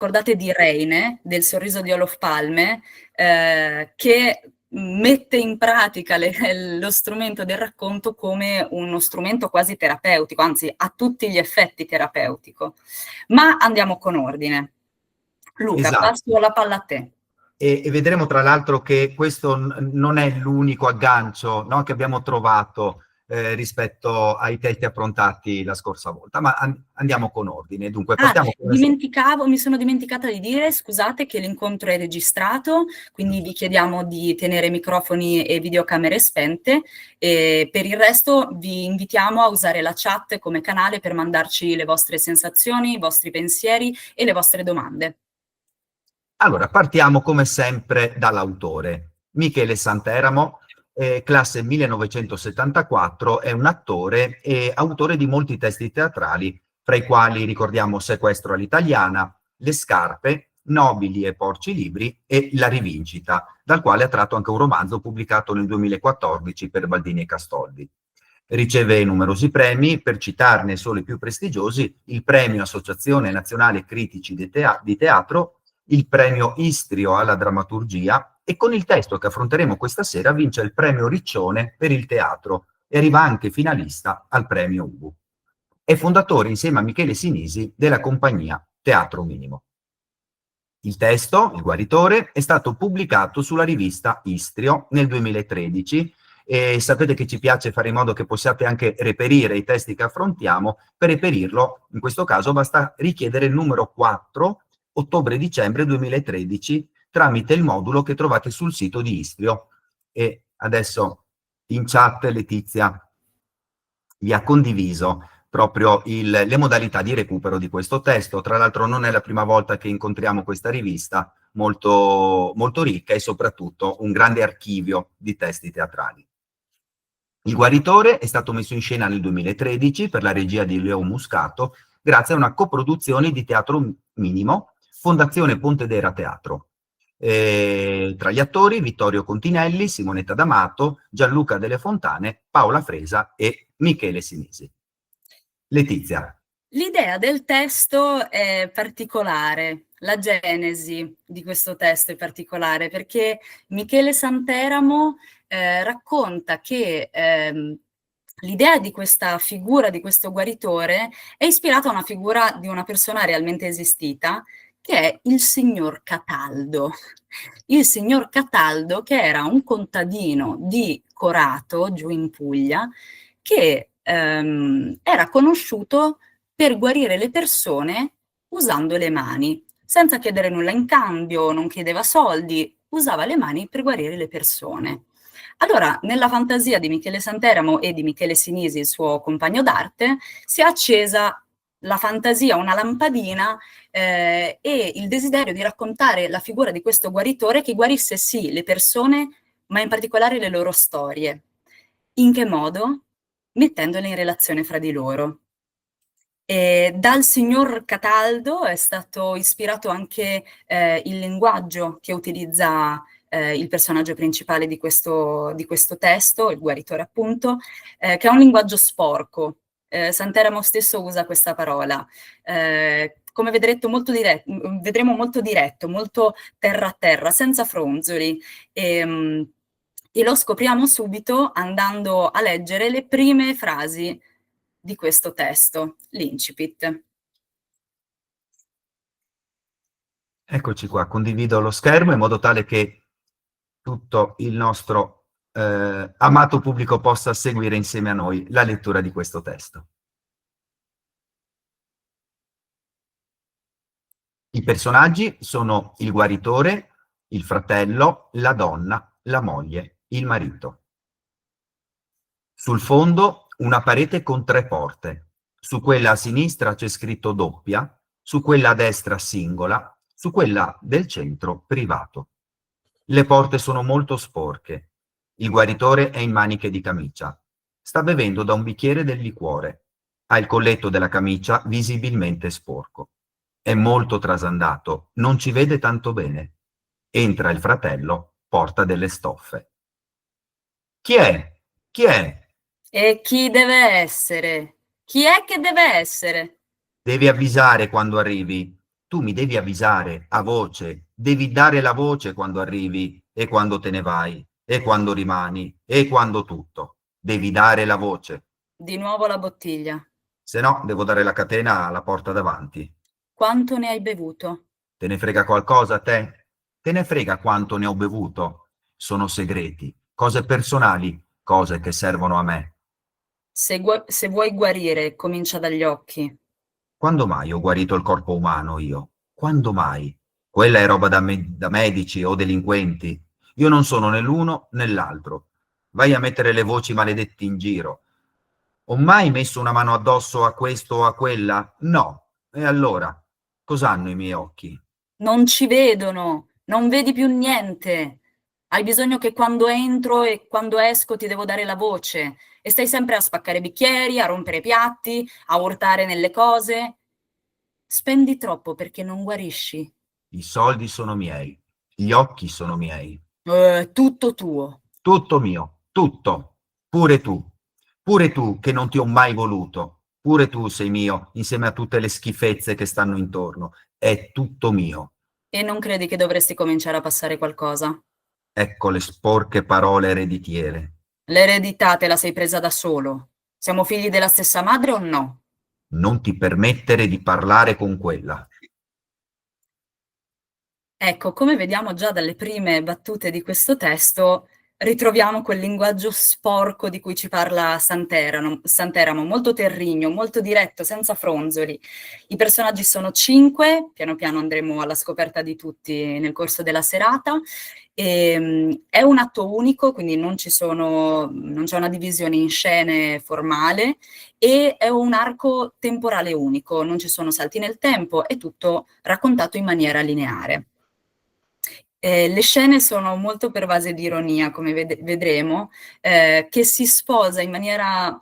ricordate di Reine, del sorriso di Olof Palme, che mette in pratica lo strumento del racconto come uno strumento quasi terapeutico, anzi a tutti gli effetti terapeutico. Ma andiamo con ordine. Luca, Esatto. passo la palla a te. E vedremo tra l'altro che questo non è l'unico aggancio, no, che abbiamo trovato rispetto ai testi approntati la scorsa volta, ma andiamo con ordine. Dunque, partiamo con mi sono dimenticata di dire, scusate, che l'incontro è registrato, quindi vi chiediamo di tenere microfoni e videocamere spente, e per il resto vi invitiamo a usare la chat come canale per mandarci le vostre sensazioni, i vostri pensieri e le vostre domande. Allora, partiamo come sempre dall'autore. Michele Santeramo, classe 1974, è un attore e autore di molti testi teatrali, fra i quali ricordiamo Sequestro all'italiana, Le scarpe, Nobili e porci libri e La rivincita, dal quale ha tratto anche un romanzo pubblicato nel 2014 per Baldini e Castoldi. Riceve numerosi premi, per citarne solo i più prestigiosi, il premio Associazione Nazionale Critici di Teatro, il premio Istrio alla drammaturgia e con il testo che affronteremo questa sera vince il premio Riccione per il teatro e arriva anche finalista al premio Ubu. È fondatore insieme a Michele Sinisi della compagnia Teatro Minimo. Il testo, Il guaritore, è stato pubblicato sulla rivista Istrio nel 2013 e sapete che ci piace fare in modo che possiate anche reperire i testi che affrontiamo. Per reperirlo, in questo caso, basta richiedere il numero 4 ottobre-dicembre 2013 tramite il modulo che trovate sul sito di Istrio. E adesso in chat Letizia vi ha condiviso proprio le modalità di recupero di questo testo. Tra l'altro non è la prima volta che incontriamo questa rivista, molto, molto ricca e soprattutto un grande archivio di testi teatrali. Il guaritore è stato messo in scena nel 2013 per la regia di Leo Muscato, grazie a una coproduzione di Teatro Minimo, Fondazione Pontedera Teatro. Tra gli attori Vittorio Continelli, Simonetta D'Amato, Gianluca Delle Fontane, Paola Fresa e Michele Sinisi. Letizia. L'idea del testo è particolare, la genesi di questo testo è particolare, perché Michele Santeramo racconta che l'idea di questa figura, di questo guaritore, è ispirata a una figura di una persona realmente esistita, che è il signor Cataldo. Il signor Cataldo, che era un contadino di Corato, giù in Puglia, che era conosciuto per guarire le persone usando le mani, senza chiedere nulla in cambio, non chiedeva soldi, usava le mani per guarire le persone. Allora, nella fantasia di Michele Santeramo e di Michele Sinisi, il suo compagno d'arte, si è accesa la fantasia, una lampadina e il desiderio di raccontare la figura di questo guaritore che guarisse sì le persone, ma in particolare le loro storie. In che modo? Mettendole in relazione fra di loro. E dal signor Cataldo è stato ispirato anche il linguaggio che utilizza il personaggio principale di questo testo, il guaritore appunto, che è un linguaggio sporco. Santeramo stesso usa questa parola. Come vedremo molto diretto, molto terra a terra, senza fronzoli. E lo scopriamo subito andando a leggere le prime frasi di questo testo, l'incipit. Eccoci qua, condivido lo schermo in modo tale che tutto il nostro amato pubblico possa seguire insieme a noi la lettura di questo testo. I personaggi sono il guaritore, il fratello, la donna, la moglie, il marito. Sul fondo una parete con 3 porte. Su quella a sinistra c'è scritto doppia, su quella a destra singola, su quella del centro privato. Le porte sono molto sporche. Il guaritore è in maniche di camicia. Sta bevendo da un bicchiere del liquore. Ha il colletto della camicia visibilmente sporco. È molto trasandato, non ci vede tanto bene. Entra il fratello, porta delle stoffe. Chi è? Chi è? E chi deve essere? Chi è che deve essere? Devi avvisare quando arrivi. tu mi devi avvisare a voce, devi dare la voce quando arrivi e quando te ne vai, e quando rimani, e quando tutto. Devi dare la voce, Di nuovo la bottiglia. se no devo dare la catena alla porta davanti. Quanto ne hai bevuto? Te ne frega qualcosa a te? Te ne frega quanto ne ho bevuto? Sono segreti, cose personali, cose che servono a me. Se vuoi guarire, comincia dagli occhi. Quando mai ho guarito il corpo umano io? Quando mai? Quella è roba da medici o delinquenti. Io non sono né l'uno né l'altro. Vai a mettere le voci maledetti in giro. Ho mai messo una mano addosso a questo o a quella? No. E allora? Cos'hanno i miei occhi? Non ci vedono, non vedi più niente. Hai bisogno che quando entro e quando esco ti devo dare la voce e stai sempre a spaccare bicchieri, a rompere piatti, a urtare nelle cose. Spendi troppo perché non guarisci. I soldi sono miei. Gli occhi sono miei. Tutto tuo. Tutto mio. Tutto. Pure tu. Pure tu che non ti ho mai voluto. Pure tu sei mio insieme a tutte le schifezze che stanno intorno. È tutto mio. E non credi che dovresti cominciare a passare qualcosa? Ecco le sporche parole ereditiere. L'eredità te la sei presa da solo. Siamo figli della stessa madre o no? Non ti permettere di parlare con quella. Ecco, come vediamo già dalle prime battute di questo testo, ritroviamo quel linguaggio sporco di cui ci parla Santeramo, molto terrigno, molto diretto, senza fronzoli. I personaggi sono 5, piano piano andremo alla scoperta di tutti nel corso della serata. È un atto unico, quindi non c'è una divisione in scene formale e è un arco temporale unico, non ci sono salti nel tempo, è tutto raccontato in maniera lineare. Le scene sono molto pervase di ironia, come vedremo, che si sposa in maniera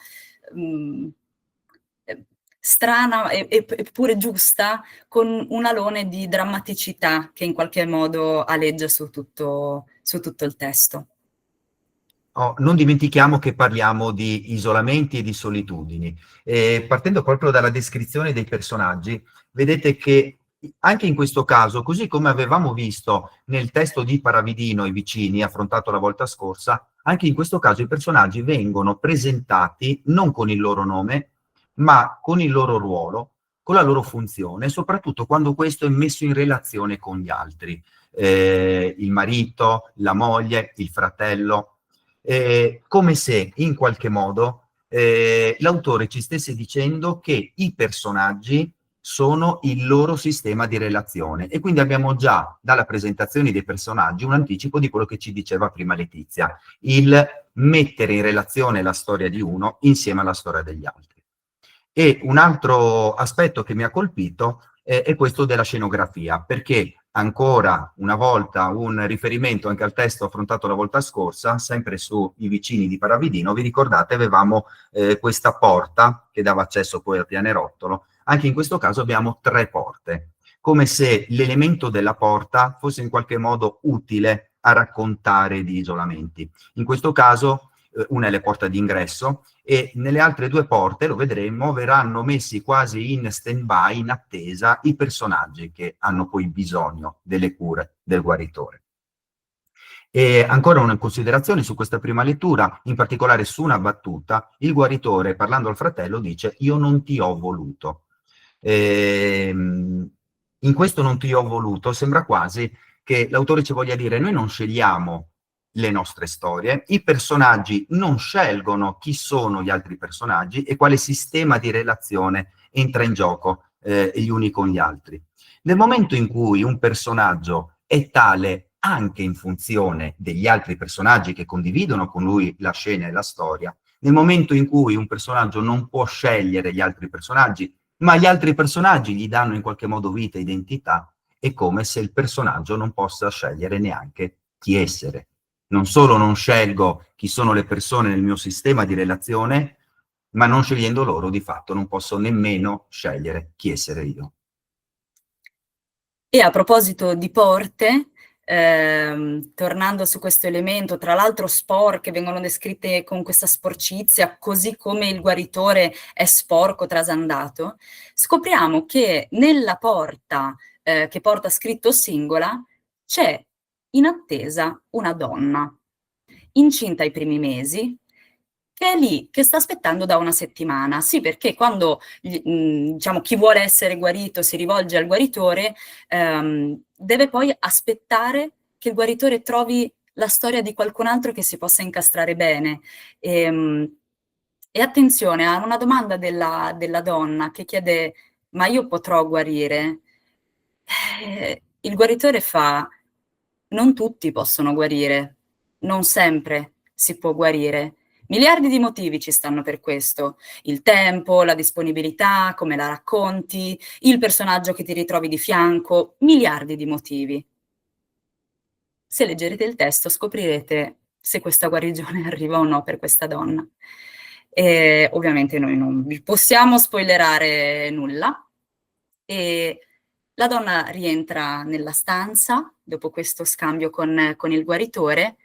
strana eppure giusta con un alone di drammaticità che in qualche modo aleggia su tutto il testo. Oh, non dimentichiamo che parliamo di isolamenti e di solitudini. Partendo proprio dalla descrizione dei personaggi, vedete che anche in questo caso, così come avevamo visto nel testo di Paravidino i vicini, affrontato la volta scorsa, anche in questo caso i personaggi vengono presentati non con il loro nome, ma con il loro ruolo, con la loro funzione, soprattutto quando questo è messo in relazione con gli altri. Il marito, la moglie, il fratello, come se in qualche modo l'autore ci stesse dicendo che i personaggi sono il loro sistema di relazione e quindi abbiamo già dalla presentazione dei personaggi un anticipo di quello che ci diceva prima Letizia, il mettere in relazione la storia di uno insieme alla storia degli altri. E un altro aspetto che mi ha colpito è questo della scenografia, perché ancora una volta un riferimento anche al testo affrontato la volta scorsa, sempre su I vicini di Paravidino, vi ricordate avevamo questa porta che dava accesso poi al pianerottolo, anche in questo caso abbiamo 3 porte, come se l'elemento della porta fosse in qualche modo utile a raccontare di isolamenti. In questo caso una è la porta d'ingresso e nelle altre 2 porte, lo vedremo, verranno messi quasi in stand-by, in attesa, i personaggi che hanno poi bisogno delle cure del guaritore. E ancora una considerazione su questa prima lettura, in particolare su una battuta, il guaritore, parlando al fratello, dice «Io non ti ho voluto». In questo non ti ho voluto sembra quasi che l'autore ci voglia dire noi non scegliamo le nostre storie, i personaggi non scelgono chi sono gli altri personaggi e quale sistema di relazione entra in gioco gli uni con gli altri. Nel momento in cui un personaggio è tale anche in funzione degli altri personaggi che condividono con lui la scena e la storia, nel momento in cui un personaggio non può scegliere gli altri personaggi, ma gli altri personaggi gli danno in qualche modo vita e identità, è come se il personaggio non possa scegliere neanche chi essere. Non solo non scelgo chi sono le persone nel mio sistema di relazione, ma non scegliendo loro, di fatto, non posso nemmeno scegliere chi essere io. E a proposito di porte, tornando su questo elemento, tra l'altro sporche, vengono descritte con questa sporcizia, così come il guaritore è sporco, trasandato, scopriamo che nella porta che porta scritto singola, c'è in attesa una donna, incinta ai primi mesi, che è lì, che sta aspettando da una settimana. Sì, perché quando diciamo, chi vuole essere guarito si rivolge al guaritore, deve poi aspettare che il guaritore trovi la storia di qualcun altro che si possa incastrare bene. E attenzione, a una domanda della donna che chiede: ma io potrò guarire? Il guaritore fa: non tutti possono guarire, non sempre si può guarire. Miliardi di motivi ci stanno per questo: il tempo, la disponibilità, come la racconti, il personaggio che ti ritrovi di fianco, miliardi di motivi. Se leggerete il testo scoprirete se questa guarigione arriva o no per questa donna. E ovviamente noi non vi possiamo spoilerare nulla. E la donna rientra nella stanza dopo questo scambio con il guaritore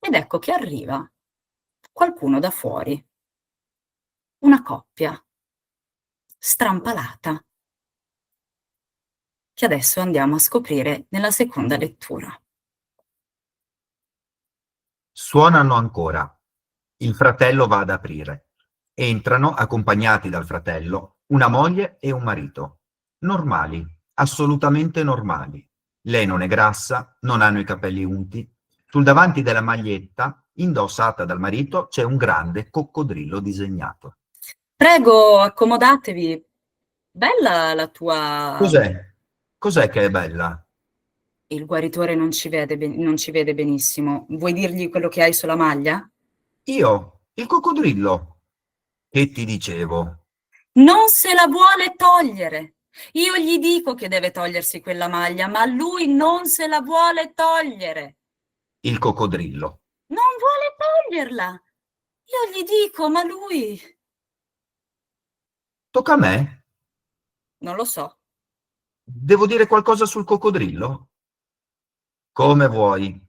ed ecco che arriva qualcuno da fuori, una coppia strampalata, che adesso andiamo a scoprire nella seconda lettura. Suonano ancora. Il fratello va ad aprire. Entrano, accompagnati dal fratello, una moglie e un marito. Normali, assolutamente normali. Lei non è grassa, non hanno i capelli unti. Sul davanti della maglietta, indossata dal marito, c'è un grande coccodrillo disegnato. Prego, accomodatevi. Bella la tua... Cos'è? Cos'è che è bella? Il guaritore non ci vede benissimo. Vuoi dirgli quello che hai sulla maglia? Io, il coccodrillo. Che ti dicevo? Non se la vuole togliere. Io gli dico che deve togliersi quella maglia, ma lui non se la vuole togliere. Il coccodrillo. Non vuole toglierla. Io gli dico, ma lui... Tocca a me? Non lo so. Devo dire qualcosa sul coccodrillo? Come vuoi.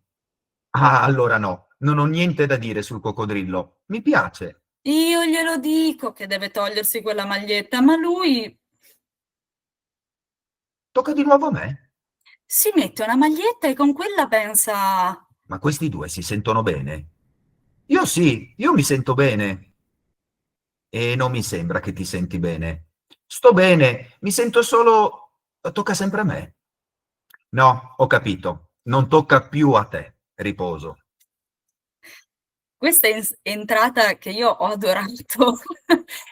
Ah, allora no, non ho niente da dire sul coccodrillo. Mi piace. Io glielo dico che deve togliersi quella maglietta, ma lui Tocca di nuovo a me. si mette una maglietta e con quella pensa... Ma questi due si sentono bene? Io sì, io mi sento bene. E non mi sembra che ti senti bene. Sto bene, mi sento solo... Tocca sempre a me. No, ho capito. Non tocca più a te. Riposo. Questa entrata che io ho adorato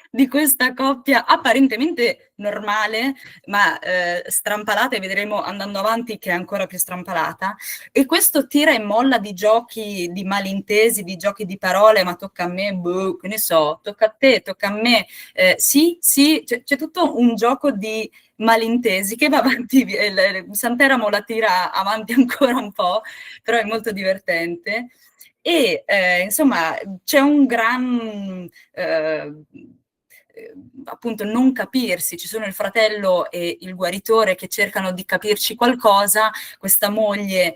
di questa coppia apparentemente normale, ma strampalata, e vedremo andando avanti che è ancora più strampalata, e questo tira e molla di giochi, di malintesi, di giochi di parole, ma tocca a me, boh, che ne so, tocca a te, tocca a me, sì, sì, c'è tutto un gioco di malintesi che va avanti, Santeramo la tira avanti ancora un po', però è molto divertente. E insomma c'è un gran appunto non capirsi, ci sono il fratello e il guaritore che cercano di capirci qualcosa, questa moglie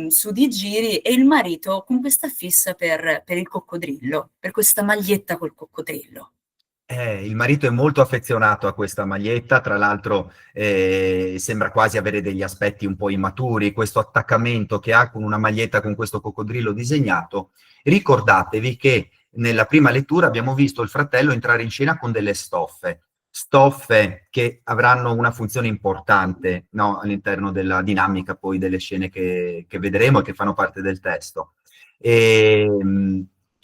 su di giri e il marito con questa fissa per il coccodrillo, per questa maglietta col coccodrillo. Il marito è molto affezionato a questa maglietta, tra l'altro sembra quasi avere degli aspetti un po' immaturi, questo attaccamento che ha con una maglietta con questo coccodrillo disegnato. Ricordatevi che nella prima lettura abbiamo visto il fratello entrare in scena con delle stoffe che avranno una funzione importante, no, all'interno della dinamica poi delle scene che vedremo e che fanno parte del testo. E,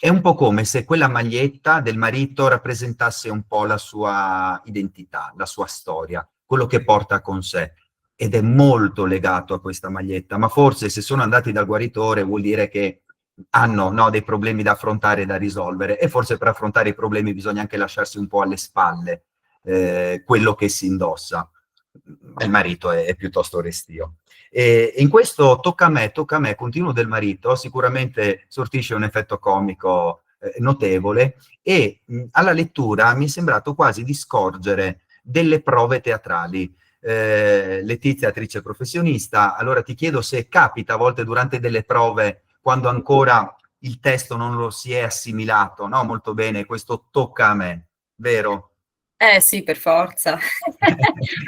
è un po' come se quella maglietta del marito rappresentasse un po' la sua identità, la sua storia, quello che porta con sé. Ed è molto legato a questa maglietta, ma forse se sono andati dal guaritore vuol dire che hanno, no, dei problemi da affrontare e da risolvere, e forse per affrontare i problemi bisogna anche lasciarsi un po' alle spalle quello che si indossa. Il marito è piuttosto restio. E in questo tocca a me, continuo del marito, sicuramente sortisce un effetto comico notevole, e alla lettura mi è sembrato quasi di scorgere delle prove teatrali. Letizia, attrice professionista, allora ti chiedo se capita a volte durante delle prove, quando ancora il testo non lo si è assimilato, no? Molto bene, questo tocca a me, vero? Eh sì, per forza.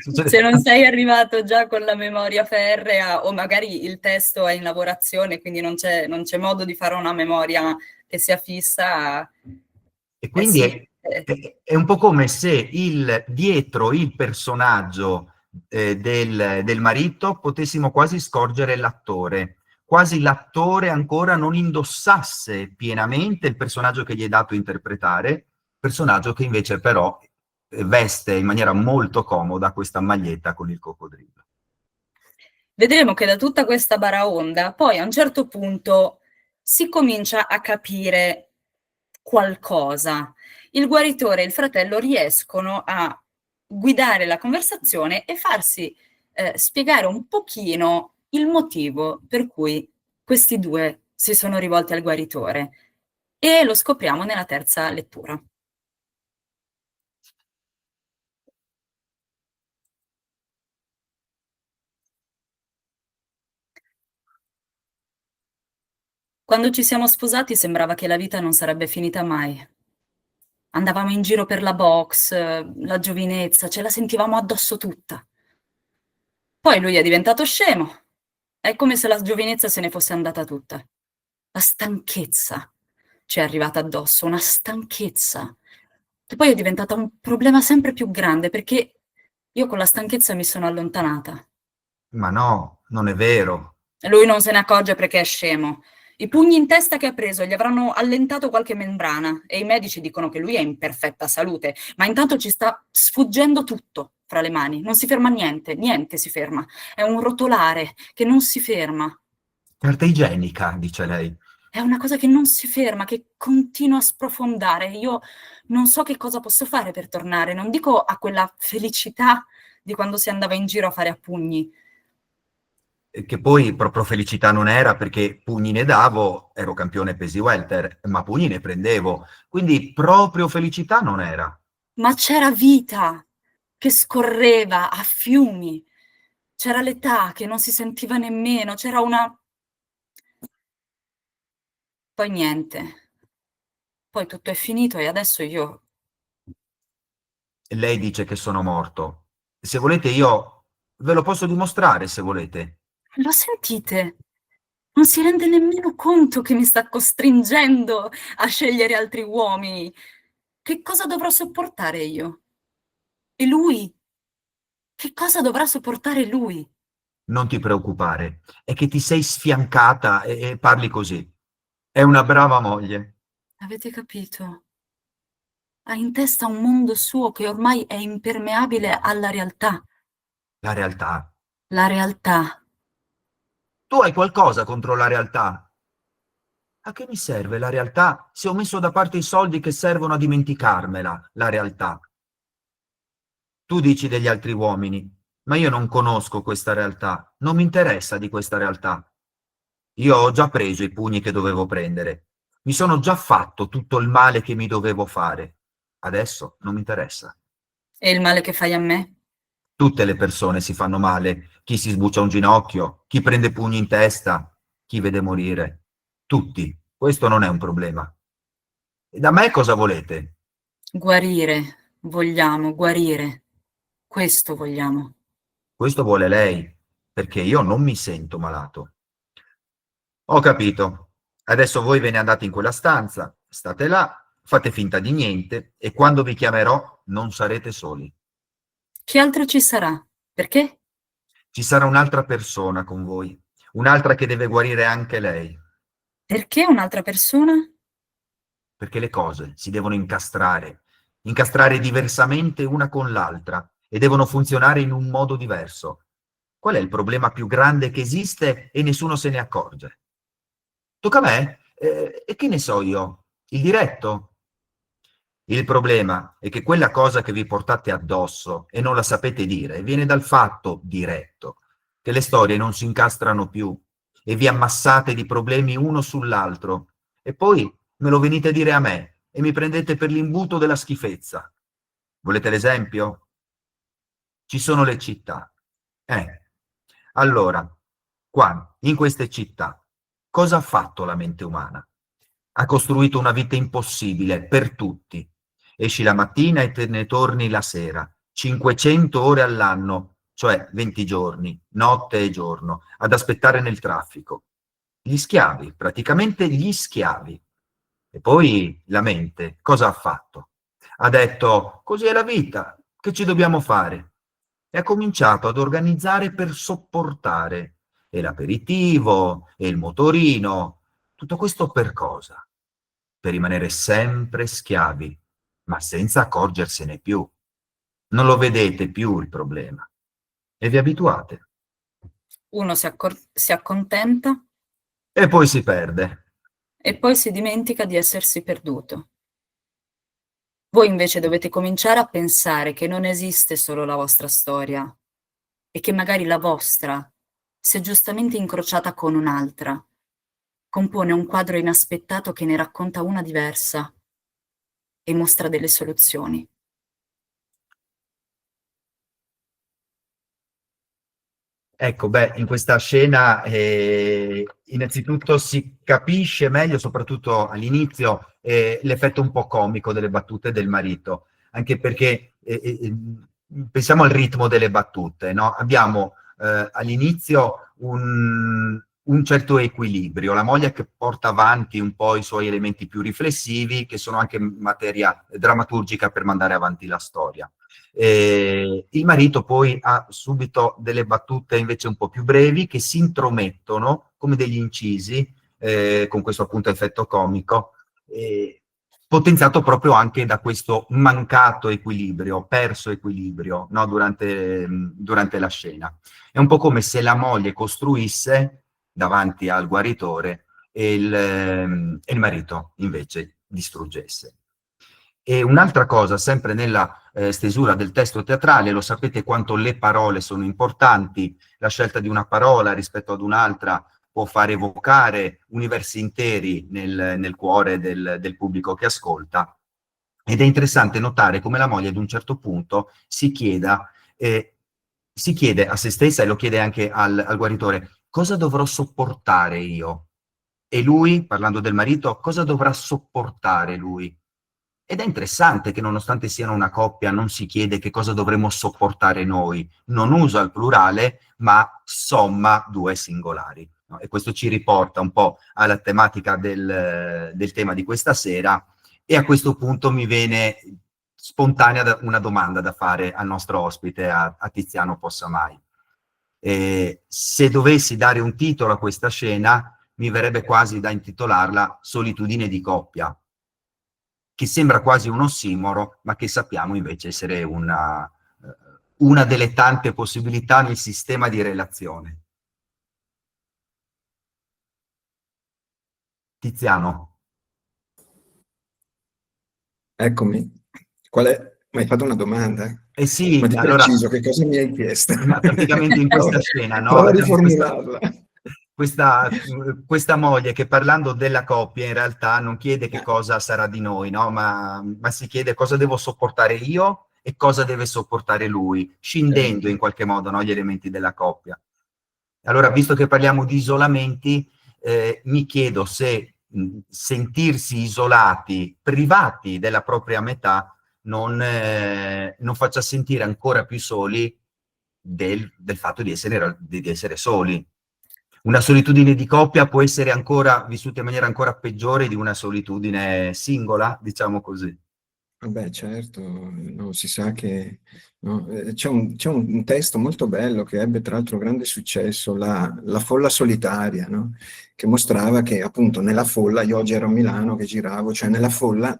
Succede Se non sei arrivato già con la memoria ferrea o magari il testo è in lavorazione, quindi non c'è modo di fare una memoria che sia fissa, E eh quindi sì. è un po' come se dietro il personaggio del marito potessimo quasi scorgere l'attore, quasi l'attore ancora non indossasse pienamente il personaggio che gli è dato interpretare, personaggio che invece però veste in maniera molto comoda questa maglietta con il coccodrillo. Vedremo che da tutta questa baraonda poi a un certo punto si comincia a capire qualcosa. Il guaritore e il fratello riescono a guidare la conversazione e farsi spiegare un pochino il motivo per cui questi due si sono rivolti al guaritore e lo scopriamo nella terza lettura. Quando ci siamo sposati sembrava che la vita non sarebbe finita mai. Andavamo in giro per la box, la giovinezza, ce la sentivamo addosso tutta. Poi lui è diventato scemo. È come se la giovinezza se ne fosse andata tutta. La stanchezza ci è arrivata addosso, una stanchezza che poi è diventata un problema sempre più grande perché io con la stanchezza mi sono allontanata. Ma no, non è vero. Lui non se ne accorge perché è scemo. I pugni in testa che ha preso gli avranno allentato qualche membrana e i medici dicono che lui è in perfetta salute, ma intanto ci sta sfuggendo tutto fra le mani, non si ferma niente, niente si ferma. È un rotolare che non si ferma. Carta igienica, dice lei. È una cosa che non si ferma, che continua a sprofondare. Io non so che cosa posso fare per tornare, non dico a quella felicità di quando si andava in giro a fare a pugni, Che poi proprio felicità non era perché pugni ne davo, ero campione pesi welter, ma pugni ne prendevo, quindi proprio felicità non era. ma c'era vita che scorreva a fiumi, c'era l'età che non si sentiva nemmeno, c'era una... Poi niente, poi tutto è finito e adesso io... E lei dice che sono morto. Se volete io ve lo posso dimostrare, se volete. Lo sentite? Non si rende nemmeno conto che mi sta costringendo a scegliere altri uomini. Che cosa dovrò sopportare io? E lui? Che cosa dovrà sopportare lui? Non ti preoccupare, è che ti sei sfiancata e parli così. È una brava moglie. Avete capito? Ha in testa un mondo suo che ormai è impermeabile alla realtà. La realtà. La realtà. Tu hai qualcosa contro la realtà? A che mi serve la realtà se ho messo da parte i soldi che servono a dimenticarmela, la realtà? Tu dici degli altri uomini, ma io non conosco questa realtà, non mi interessa di questa realtà. Io ho già preso i pugni che dovevo prendere, mi sono già fatto tutto il male che mi dovevo fare. Adesso non mi interessa. E il male che fai a me? Tutte le persone si fanno male, chi si sbuccia un ginocchio, chi prende pugni in testa, chi vede morire. Tutti. Questo non è un problema. E da me cosa volete? Guarire. Vogliamo guarire. Questo vogliamo. Questo vuole lei, perché io non mi sento malato. Ho capito. Adesso voi ve ne andate in quella stanza, state là, fate finta di niente e quando vi chiamerò non sarete soli. Chi altro ci sarà? Perché? Ci sarà un'altra persona con voi, un'altra che deve guarire anche lei, Perché un'altra persona? perché le cose si devono incastrare, incastrare diversamente una con l'altra e devono funzionare in un modo diverso. Qual è il problema più grande che esiste e nessuno se ne accorge? Tocca a me? E che ne so io? Il diretto? Il problema è che quella cosa che vi portate addosso e non la sapete dire viene dal fatto diretto che le storie non si incastrano più e vi ammassate di problemi uno sull'altro e poi me lo venite a dire a me e mi prendete per l'imbuto della schifezza. Volete l'esempio? Ci sono le città. Allora, qua, in queste città, cosa ha fatto la mente umana? Ha costruito una vita impossibile per tutti Esci la mattina e te ne torni la sera. 500 ore all'anno, cioè 20 giorni, notte e giorno, ad aspettare nel traffico. Gli schiavi, praticamente gli schiavi. E poi la mente, cosa ha fatto? Ha detto, così è la vita, che ci dobbiamo fare? E ha cominciato ad organizzare per sopportare. E l'aperitivo, e il motorino, tutto questo per cosa? Per rimanere sempre schiavi, ma senza accorgersene più. Non lo vedete più il problema. E vi abituate. Uno si accontenta E poi si perde. e poi si dimentica di essersi perduto. Voi invece dovete cominciare a pensare che non esiste solo la vostra storia e che magari la vostra, se giustamente incrociata con un'altra, compone un quadro inaspettato che ne racconta una diversa e mostra delle soluzioni. Ecco, beh, in questa scena innanzitutto si capisce meglio, soprattutto all'inizio, l'effetto un po' comico delle battute del marito, anche perché pensiamo al ritmo delle battute, no? Abbiamo all'inizio un certo equilibrio, la moglie che porta avanti un po' i suoi elementi più riflessivi, che sono anche materia drammaturgica per mandare avanti la storia. Il marito poi ha subito delle battute invece un po' più brevi che si intromettono come degli incisi, con questo appunto effetto comico, potenziato proprio anche da questo mancato equilibrio, perso equilibrio, no? Durante la scena. È un po' come se la moglie costruisse davanti al guaritore e il marito invece distruggesse. E un'altra cosa, sempre nella stesura del testo teatrale, lo sapete quanto le parole sono importanti, la scelta di una parola rispetto ad un'altra può far evocare universi interi nel cuore del pubblico che ascolta. Ed è interessante notare come la moglie ad un certo punto si chiede a se stessa e lo chiede anche al guaritore, cosa dovrò sopportare io? E lui, parlando del marito, cosa dovrà sopportare lui? Ed è interessante che nonostante siano una coppia non si chiede che cosa dovremmo sopportare noi, non usa il plurale ma somma due singolari. No? E questo ci riporta un po' alla tematica del tema di questa sera e a questo punto mi viene spontanea una domanda da fare al nostro ospite, a Tiziano Possamai. Se dovessi dare un titolo a questa scena mi verrebbe quasi da intitolarla Solitudine di coppia, che sembra quasi un ossimoro, ma che sappiamo invece essere una delle tante possibilità nel sistema di relazione. Tiziano. Eccomi. Qual è? Mi hai fatto una domanda? Eh sì, Ma di allora, preciso, che cosa mi hai chiesto? praticamente in questa scena, no? Prova a Abbiamo riformularla. questa moglie che parlando della coppia in realtà non chiede che cosa sarà di noi, no? Ma si chiede cosa devo sopportare io e cosa deve sopportare lui, scindendo in qualche modo, no, gli elementi della coppia. Allora, visto che parliamo di isolamenti, mi chiedo se sentirsi isolati, privati della propria metà, non faccia sentire ancora più soli del fatto di essere soli. Una solitudine di coppia può essere ancora vissuta in maniera ancora peggiore di una solitudine singola, diciamo così. Beh, certo, no, si sa che no, c'è un testo molto bello che ebbe tra l'altro grande successo, la folla solitaria, no? Che mostrava che appunto nella folla, io oggi ero a Milano che giravo, cioè nella folla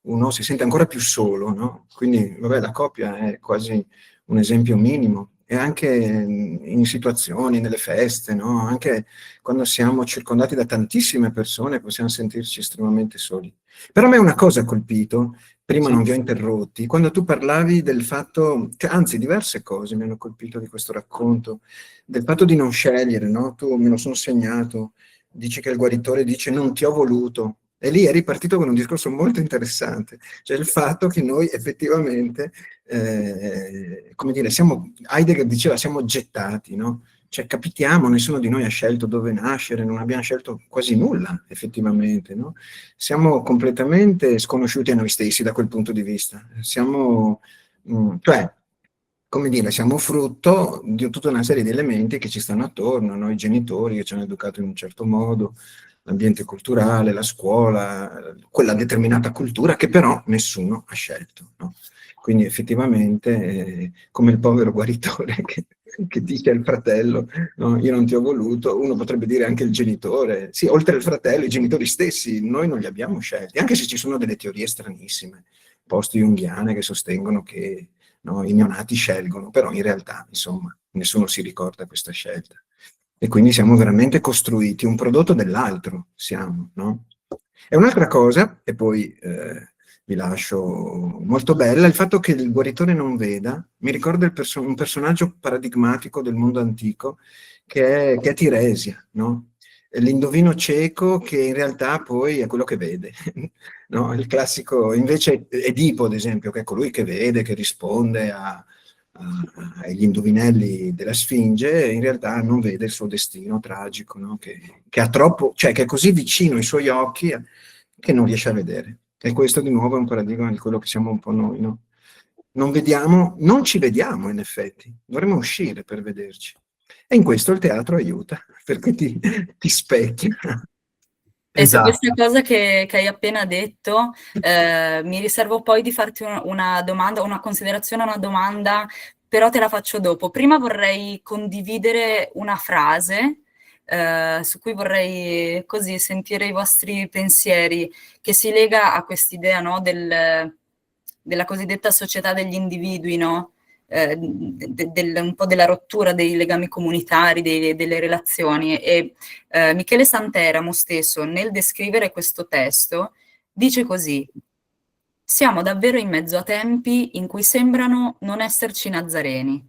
uno si sente ancora più solo, no? Quindi, vabbè, la coppia è quasi un esempio minimo. E anche in situazioni, nelle feste, no? Anche quando siamo circondati da tantissime persone possiamo sentirci estremamente soli. Però a me una cosa ha colpito, prima Sì. non vi ho interrotti, quando tu parlavi del fatto, cioè, anzi diverse cose mi hanno colpito di questo racconto, del fatto di non scegliere, no? Tu me lo sono segnato, dici che il guaritore dice non ti ho voluto, e lì eri partito con un discorso molto interessante, cioè il fatto che noi effettivamente, come dire, Heidegger diceva siamo gettati, no? Cioè, capitiamo, nessuno di noi ha scelto dove nascere, non abbiamo scelto quasi nulla, effettivamente, no? Siamo completamente sconosciuti a noi stessi da quel punto di vista. Siamo, cioè, come dire, siamo frutto di tutta una serie di elementi che ci stanno attorno, no? I genitori che ci hanno educato in un certo modo, l'ambiente culturale, la scuola, quella determinata cultura che però nessuno ha scelto, no? Quindi effettivamente, come il povero guaritore che dice al fratello, no, io non ti ho voluto, uno potrebbe dire anche il genitore, sì, oltre al fratello, i genitori stessi, noi non li abbiamo scelti, anche se ci sono delle teorie stranissime, post-junghiane, che sostengono che, no, i neonati scelgono, però in realtà, insomma, nessuno si ricorda questa scelta. E quindi siamo veramente costruiti, un prodotto dell'altro siamo, no? E un'altra cosa, e poi vi lascio, molto bella, il fatto che il guaritore non veda, mi ricorda un personaggio paradigmatico del mondo antico, che è Tiresia, no? L'indovino cieco che in realtà poi è quello che vede, no? Il classico, invece Edipo, ad esempio, che è colui che vede, che risponde agli indovinelli della Sfinge, in realtà non vede il suo destino tragico, no? Che ha troppo, cioè che è così vicino ai suoi occhi che non riesce a vedere. E questo di nuovo è un paradigma di quello che siamo un po' noi, no? Non vediamo, non ci vediamo in effetti, dovremmo uscire per vederci. E in questo il teatro aiuta, perché ti specchia. E su Esatto. questa cosa che hai appena detto, mi riservo poi di farti una domanda, una considerazione, una domanda, però te la faccio dopo. Prima vorrei condividere una frase su cui vorrei così sentire i vostri pensieri, che si lega a quest'idea, no, della cosiddetta società degli individui, no? Un po' della rottura dei legami comunitari, delle relazioni. E Michele Santeramo stesso, nel descrivere questo testo, dice così: siamo davvero in mezzo a tempi in cui sembrano non esserci Nazareni,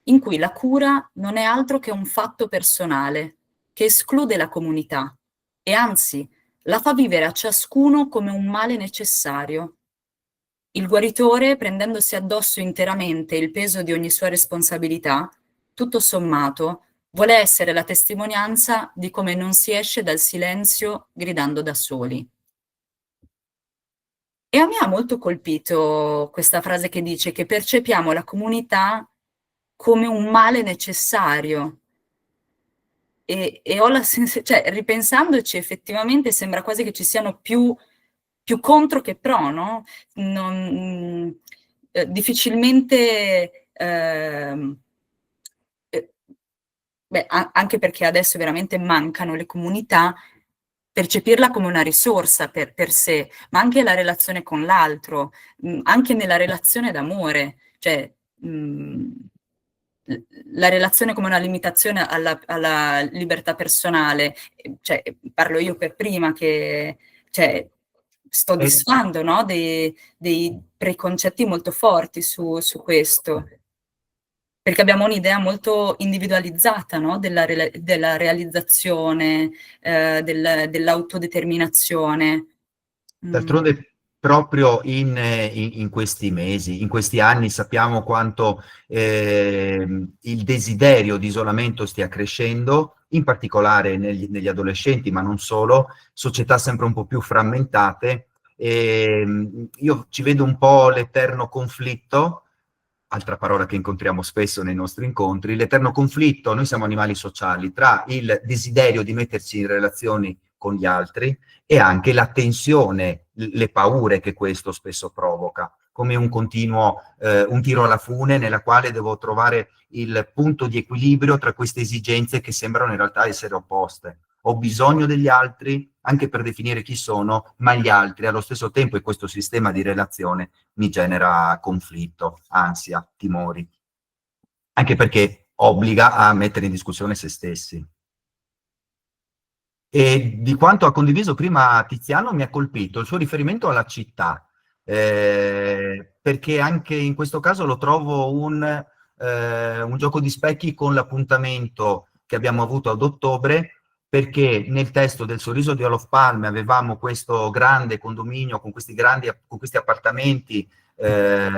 in cui la cura non è altro che un fatto personale, che esclude la comunità e anzi la fa vivere a ciascuno come un male necessario. Il guaritore, prendendosi addosso interamente il peso di ogni sua responsabilità, tutto sommato, vuole essere la testimonianza di come non si esce dal silenzio gridando da soli. E a me ha molto colpito questa frase che dice che percepiamo la comunità come un male necessario. E ho la sensazione, cioè ripensandoci effettivamente sembra quasi che ci siano più contro che pro, no? Difficilmente, anche perché adesso veramente mancano le comunità, percepirla come una risorsa per sé, ma anche la relazione con l'altro, anche nella relazione d'amore, cioè la relazione come una limitazione alla libertà personale, cioè, parlo io per prima che cioè, sto disfando, no? dei preconcetti molto forti su questo, perché abbiamo un'idea molto individualizzata, no? della realizzazione, dell'autodeterminazione. D'altronde proprio in questi mesi, in questi anni sappiamo quanto il desiderio di isolamento stia crescendo, in particolare negli adolescenti, ma non solo, società sempre un po' più frammentate. Io ci vedo un po' l'eterno conflitto, altra parola che incontriamo spesso nei nostri incontri, l'eterno conflitto, noi siamo animali sociali, tra il desiderio di metterci in relazioni con gli altri e anche la tensione, le paure che questo spesso provoca, come un continuo, un tiro alla fune nella quale devo trovare il punto di equilibrio tra queste esigenze che sembrano in realtà essere opposte. Ho bisogno degli altri anche per definire chi sono, ma gli altri allo stesso tempo, e questo sistema di relazione mi genera conflitto, ansia, timori, anche perché obbliga a mettere in discussione se stessi. E di quanto ha condiviso prima Tiziano mi ha colpito il suo riferimento alla città, perché anche in questo caso lo trovo un gioco di specchi con l'appuntamento che abbiamo avuto ad ottobre, perché nel testo del Sorriso di Olof Palme avevamo questo grande condominio con questi appartamenti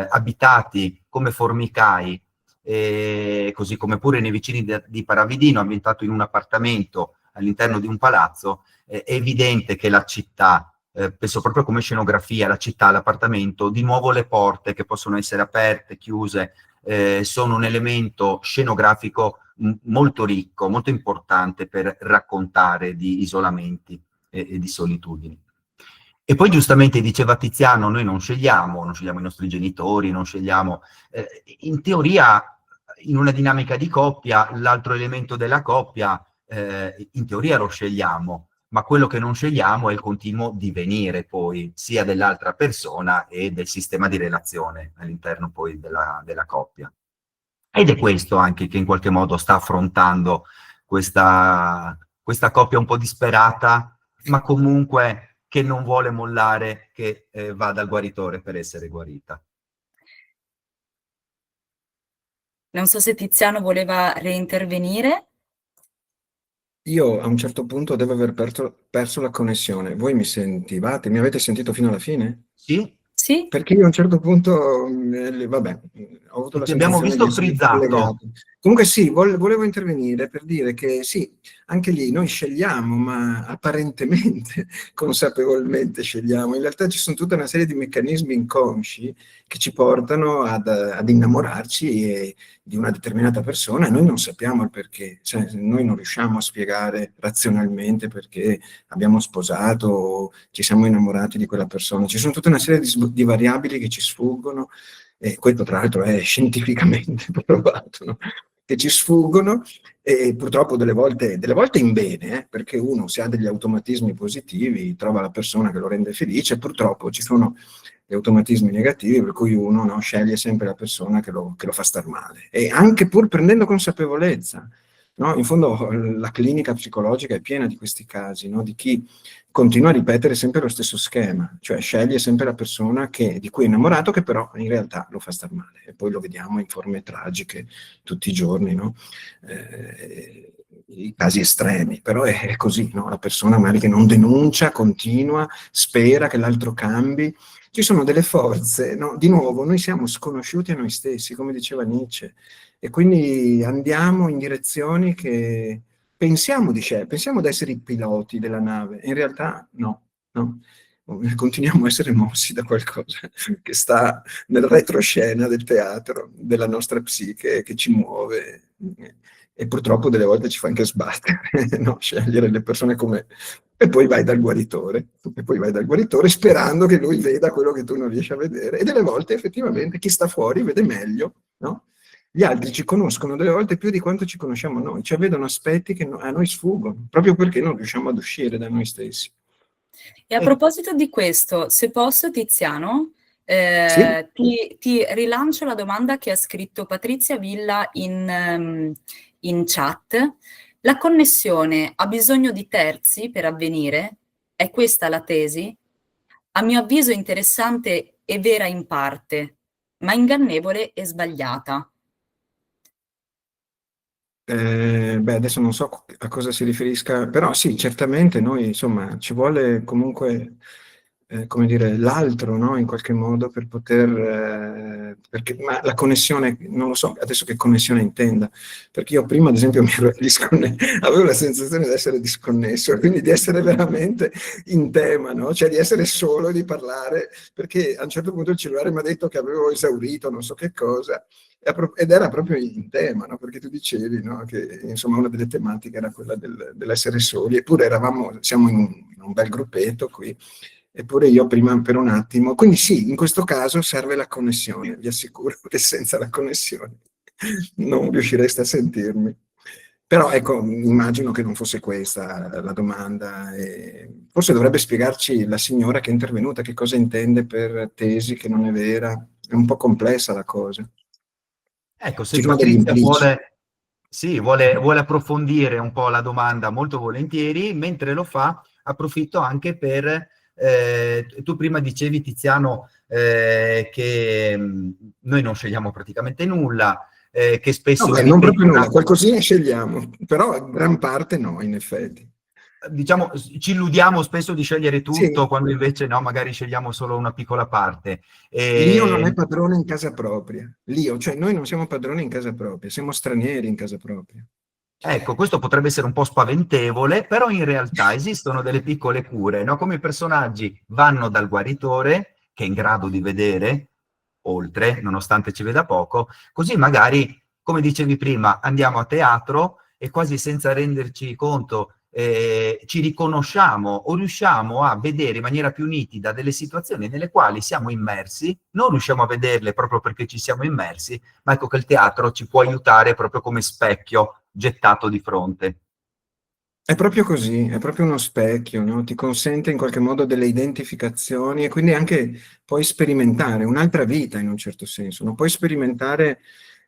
abitati come formicai, così come pure nei vicini di Paravidino, ambientato in un appartamento all'interno di un palazzo, è evidente che la città, penso proprio come scenografia, la città, l'appartamento, di nuovo le porte che possono essere aperte, chiuse, sono un elemento scenografico molto ricco, molto importante per raccontare di isolamenti e di solitudini. E poi giustamente diceva Tiziano, noi non scegliamo i nostri genitori, non scegliamo, in teoria in una dinamica di coppia, l'altro elemento della coppia, in teoria lo scegliamo, ma quello che non scegliamo è il continuo divenire poi, sia dell'altra persona e del sistema di relazione all'interno poi della coppia. Ed è questo anche che in qualche modo sta affrontando questa coppia un po' disperata, ma comunque che non vuole mollare, che va dal guaritore per essere guarita. Non so se Tiziano voleva reintervenire. Io a un certo punto devo aver perso la connessione. Voi mi sentivate? Mi avete sentito fino alla fine? Sì? Sì? Perché io a un certo punto, vabbè, ho avuto la Ti abbiamo sensazione visto di essere frizzato. collegato. Comunque sì, volevo intervenire per dire che sì, anche lì noi scegliamo, ma apparentemente, consapevolmente scegliamo. In realtà ci sono tutta una serie di meccanismi inconsci che ci portano ad innamorarci di una determinata persona e noi non sappiamo il perché. Cioè, noi non riusciamo a spiegare razionalmente perché abbiamo sposato o ci siamo innamorati di quella persona. Ci sono tutta una serie di variabili che ci sfuggono, e questo tra l'altro è scientificamente provato, no? Che ci sfuggono e purtroppo delle volte in bene, perché uno se ha degli automatismi positivi trova la persona che lo rende felice, purtroppo ci sono gli automatismi negativi per cui uno, no, sceglie sempre la persona che lo fa star male, e anche pur prendendo consapevolezza. No? In fondo la clinica psicologica è piena di questi casi, no? Di chi continua a ripetere sempre lo stesso schema, cioè sceglie sempre la persona di cui è innamorato, che però in realtà lo fa star male, e poi lo vediamo in forme tragiche tutti i giorni, no? I casi estremi, però è così, no? La persona magari che non denuncia, continua, spera che l'altro cambi. Ci sono delle forze, no? Di nuovo, noi siamo sconosciuti a noi stessi, come diceva Nietzsche, e quindi andiamo in direzioni che pensiamo di essere i piloti della nave, in realtà no. Continuiamo a essere mossi da qualcosa che sta nel retroscena del teatro, della nostra psiche, che ci muove, e purtroppo delle volte ci fa anche sbattere, no? Scegliere le persone come... E poi vai dal guaritore, sperando che lui veda quello che tu non riesci a vedere, e delle volte effettivamente chi sta fuori vede meglio, no? Gli altri ci conoscono delle volte più di quanto ci conosciamo noi, cioè vedono aspetti che a noi sfuggono, proprio perché non riusciamo ad uscire da noi stessi. E a proposito di questo, se posso, Tiziano, Sì? ti rilancio la domanda che ha scritto Patrizia Villa in chat. La connessione ha bisogno di terzi per avvenire? È questa la tesi? A mio avviso interessante e vera in parte, ma ingannevole e sbagliata. Adesso non so a cosa si riferisca, però sì, certamente noi, insomma, ci vuole comunque, come dire, l'altro, no? In qualche modo per poter, ma la connessione, non lo so adesso che connessione intenda, perché io prima ad esempio avevo la sensazione di essere disconnesso, quindi di essere veramente in tema, no? Cioè di essere solo, di parlare, perché a un certo punto il cellulare mi ha detto che avevo esaurito non so che cosa, ed era proprio in tema, no? Perché tu dicevi, no? Che insomma una delle tematiche era quella dell'essere soli, eppure siamo in un bel gruppetto qui, eppure io prima per un attimo, quindi sì, in questo caso serve la connessione, vi assicuro che senza la connessione non riuscireste a sentirmi. Però ecco, immagino che non fosse questa la domanda, e forse dovrebbe spiegarci la signora che è intervenuta che cosa intende per tesi che non è vera, è un po' complessa la cosa. Ecco, Ci se sono degli Patrizia impliciti. vuole approfondire un po' la domanda, molto volentieri. Mentre lo fa, approfitto anche per... tu prima dicevi, Tiziano, che noi non scegliamo praticamente nulla, che spesso... No, non proprio nulla, qualcosina scegliamo, però gran parte no, in effetti. diciamo, ci illudiamo spesso di scegliere tutto, Sì, quando invece no, magari scegliamo solo una piccola parte. l'io non è E, padrone in casa propria. L'io, cioè noi non siamo padroni in casa propria, siamo stranieri in casa propria. ecco, questo potrebbe essere un po' spaventevole, però in realtà esistono delle piccole cure, no? Come i personaggi vanno dal guaritore, che è in grado di vedere oltre, nonostante ci veda poco, così magari, come dicevi prima, andiamo a teatro e quasi senza renderci conto ci riconosciamo o riusciamo a vedere in maniera più nitida delle situazioni nelle quali siamo immersi, non riusciamo a vederle proprio perché ci siamo immersi, ma ecco che il teatro ci può aiutare proprio come specchio gettato di fronte. È proprio così, è proprio uno specchio, no? Ti consente in qualche modo delle identificazioni e quindi anche puoi sperimentare un'altra vita in un certo senso, no? Puoi sperimentare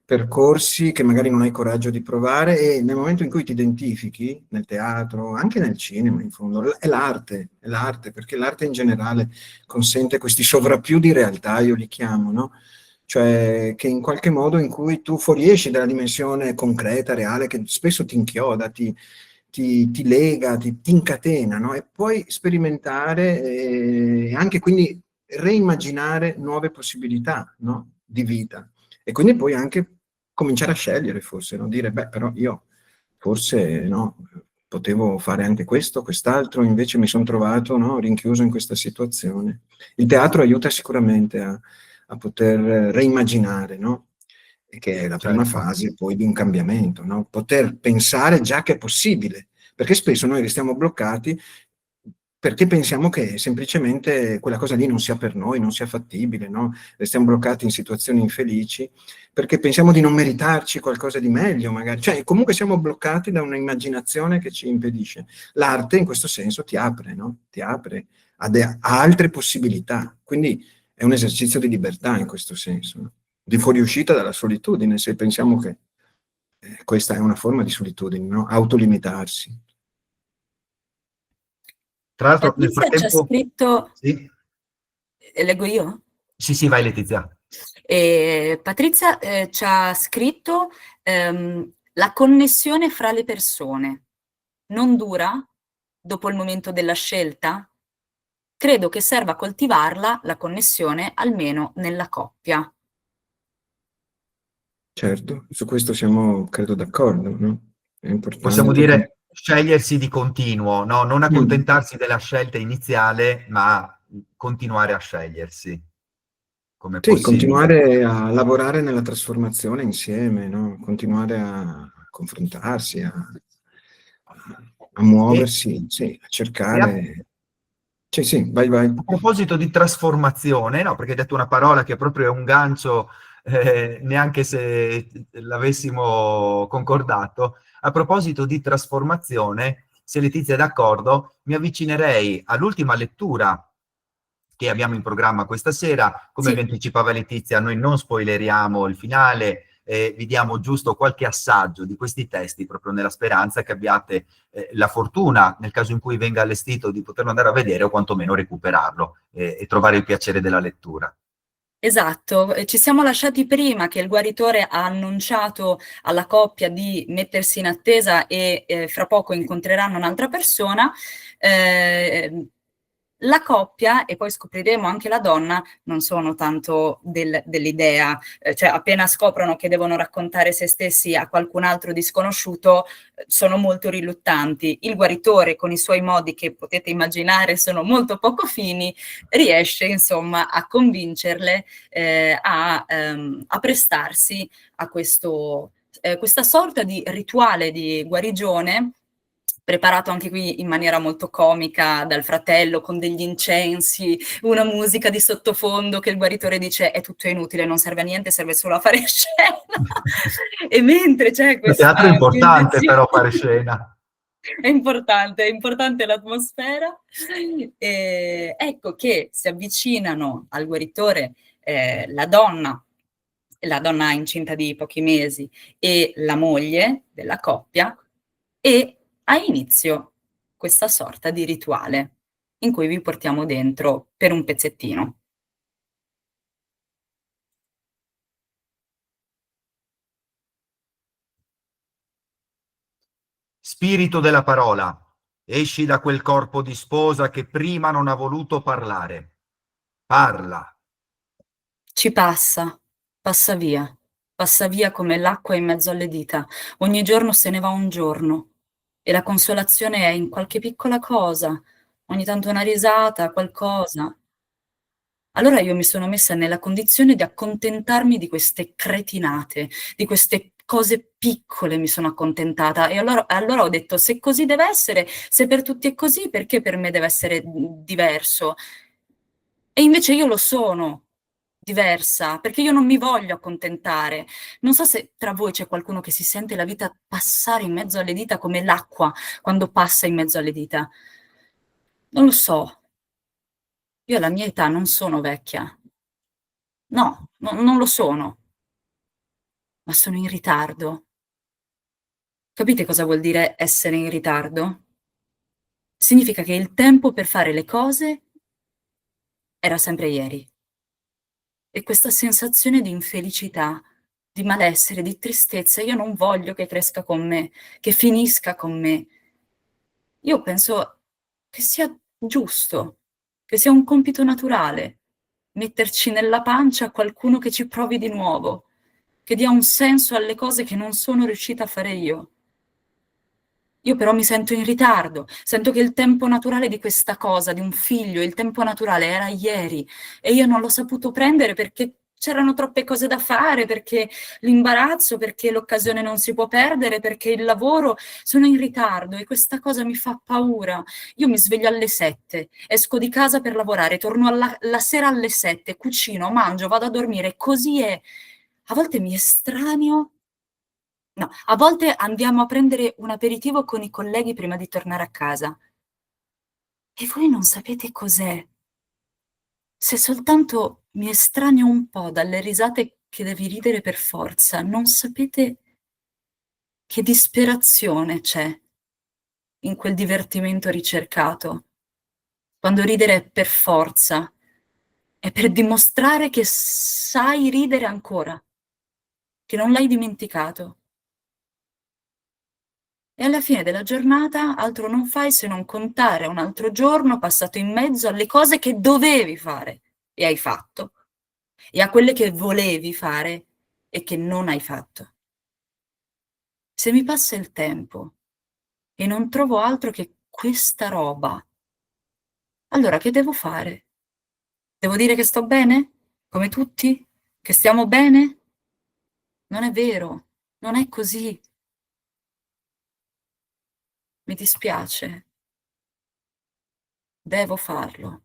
percorsi che magari non hai coraggio di provare e nel momento in cui ti identifichi, nel teatro, anche nel cinema in fondo, è l'arte, perché l'arte in generale consente questi sovrappiù di realtà, io li chiamo, no? Cioè che in qualche modo in cui tu fuoriesci dalla dimensione concreta, reale, che spesso ti inchioda, ti lega, ti incatena, no? E puoi sperimentare e anche quindi reimmaginare nuove possibilità, no? Di vita. E quindi puoi anche cominciare a scegliere forse, no? Dire, beh, però io forse no, potevo fare anche questo, quest'altro, invece mi sono trovato no, rinchiuso in questa situazione. Il teatro aiuta sicuramente a poter reimmaginare, no? E che è la prima Certo. fase poi di un cambiamento, no? Poter pensare già che è possibile, perché spesso noi restiamo bloccati perché pensiamo che semplicemente quella cosa lì non sia per noi, non sia fattibile, no? Restiamo bloccati in situazioni infelici perché pensiamo di non meritarci qualcosa di meglio, magari. Cioè, comunque siamo bloccati da un'immaginazione che ci impedisce. L'arte in questo senso ti apre, no? Ti apre a altre possibilità. Quindi è un esercizio di libertà in questo senso, no? Di fuoriuscita dalla solitudine, se pensiamo che questa è una forma di solitudine, no? Autolimitarsi. Tra l'altro, nel Patrizia ci ha frattempo, scritto, sì, leggo io? sì, sì, vai Letizia. Patrizia ci ha scritto la connessione fra le persone non dura dopo il momento della scelta? Credo che serva coltivarla, la connessione, almeno nella coppia. Certo, su questo siamo, credo, d'accordo, no? È Possiamo importante. dire scegliersi di continuo, no? Non Mm. accontentarsi della scelta iniziale, ma continuare a scegliersi come Sì, possibile. continuare a lavorare nella trasformazione insieme, no? Continuare a confrontarsi, a E, muoversi, sì, a e a cercare. Sì, sì, vai, vai. A proposito di trasformazione, no, perché hai detto una parola che proprio è un gancio, neanche se l'avessimo concordato. A proposito di trasformazione, se Letizia è d'accordo, mi avvicinerei all'ultima lettura che abbiamo in programma questa sera. Come vi Sì, anticipava Letizia, noi non spoileriamo il finale, vi diamo giusto qualche assaggio di questi testi, proprio nella speranza che abbiate la fortuna, nel caso in cui venga allestito, di poterlo andare a vedere o quantomeno recuperarlo e trovare il piacere della lettura. esatto. Ci siamo lasciati prima che il guaritore ha annunciato alla coppia di mettersi in attesa e fra poco incontreranno un'altra persona. Eh, la coppia, e poi scopriremo anche la donna, non sono tanto dell'idea, cioè appena scoprono che devono raccontare se stessi a qualcun altro disconosciuto, sono molto riluttanti. Il guaritore, con i suoi modi che potete immaginare sono molto poco fini, riesce insomma a convincerle a prestarsi a questa sorta di rituale di guarigione, preparato anche qui in maniera molto comica dal fratello, con degli incensi, una musica di sottofondo che il guaritore dice è tutto inutile, non serve a niente, serve solo a fare scena. E mentre c'è Il teatro è questa importante condizione, però fare scena. è importante l'atmosfera. E ecco che si avvicinano al guaritore la donna incinta di pochi mesi e la moglie della coppia, e ha inizio questa sorta di rituale in cui vi portiamo dentro per un pezzettino. Spirito della parola. Esci da quel corpo di sposa che prima non ha voluto parlare. Parla. Ci passa via come l'acqua in mezzo alle dita. Ogni giorno se ne va un giorno e la consolazione è in qualche piccola cosa, ogni tanto una risata, qualcosa. Allora io mi sono messa nella condizione di accontentarmi di queste cretinate, di queste cose piccole mi sono accontentata e allora ho detto se così deve essere, se per tutti è così, perché per me deve essere diverso? E invece io lo sono diversa, perché io non mi voglio accontentare. Non so se tra voi c'è qualcuno che si sente la vita passare in mezzo alle dita come l'acqua quando passa in mezzo alle dita. Non lo so. Io alla mia età non sono vecchia. No, non lo sono, ma sono in ritardo. Capite cosa vuol dire essere in ritardo? Significa che il tempo per fare le cose era sempre ieri. E questa sensazione di infelicità, di malessere, di tristezza, io non voglio che cresca con me, che finisca con me. Io penso che sia giusto, che sia un compito naturale, metterci nella pancia qualcuno che ci provi di nuovo, che dia un senso alle cose che non sono riuscita a fare io. Io però mi sento in ritardo, sento che il tempo naturale di questa cosa, di un figlio, il tempo naturale era ieri e io non l'ho saputo prendere perché c'erano troppe cose da fare, perché l'imbarazzo, perché l'occasione non si può perdere, perché il lavoro, sono in ritardo e questa cosa mi fa paura. Io mi sveglio alle 7, esco di casa per lavorare, torno la sera alle 7, cucino, mangio, vado a dormire, così è. A volte mi estraneo. No, a volte andiamo a prendere un aperitivo con i colleghi prima di tornare a casa e voi non sapete cos'è. Se soltanto mi estraneo un po' dalle risate che devi ridere per forza, non sapete che disperazione c'è in quel divertimento ricercato. Quando ridere è per forza, è per dimostrare che sai ridere ancora, che non l'hai dimenticato. E alla fine della giornata altro non fai se non contare un altro giorno passato in mezzo alle cose che dovevi fare e hai fatto, e a quelle che volevi fare e che non hai fatto. Se mi passa il tempo e non trovo altro che questa roba, allora che devo fare? Devo dire che sto bene? Come tutti? Che stiamo bene? Non è vero, non è così. Mi dispiace. Devo farlo.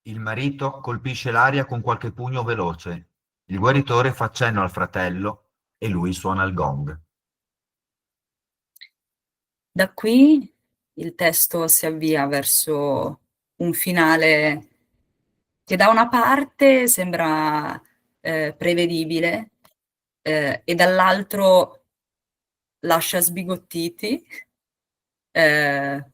Il marito colpisce l'aria con qualche pugno veloce. Il guaritore fa cenno al fratello e lui suona il gong. Da qui il testo si avvia verso un finale che da una parte sembra prevedibile e dall'altro lascia sbigottiti. Eh,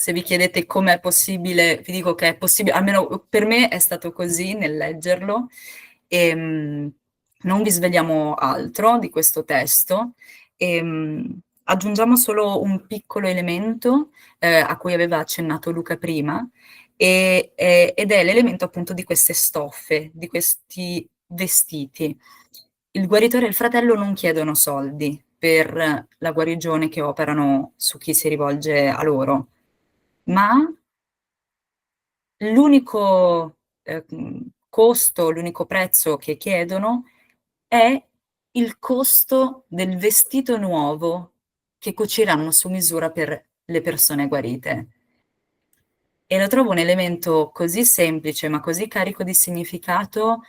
Se vi chiedete com'è possibile, vi dico che è possibile, almeno per me è stato così nel leggerlo. E, non vi svegliamo altro di questo testo. E, aggiungiamo solo un piccolo elemento a cui aveva accennato Luca prima, ed è l'elemento appunto di queste stoffe, di questi vestiti. Il guaritore e il fratello non chiedono soldi per la guarigione che operano su chi si rivolge a loro, ma l'unico costo, l'unico prezzo che chiedono è il costo del vestito nuovo che cuciranno su misura per le persone guarite. E lo trovo un elemento così semplice, ma così carico di significato,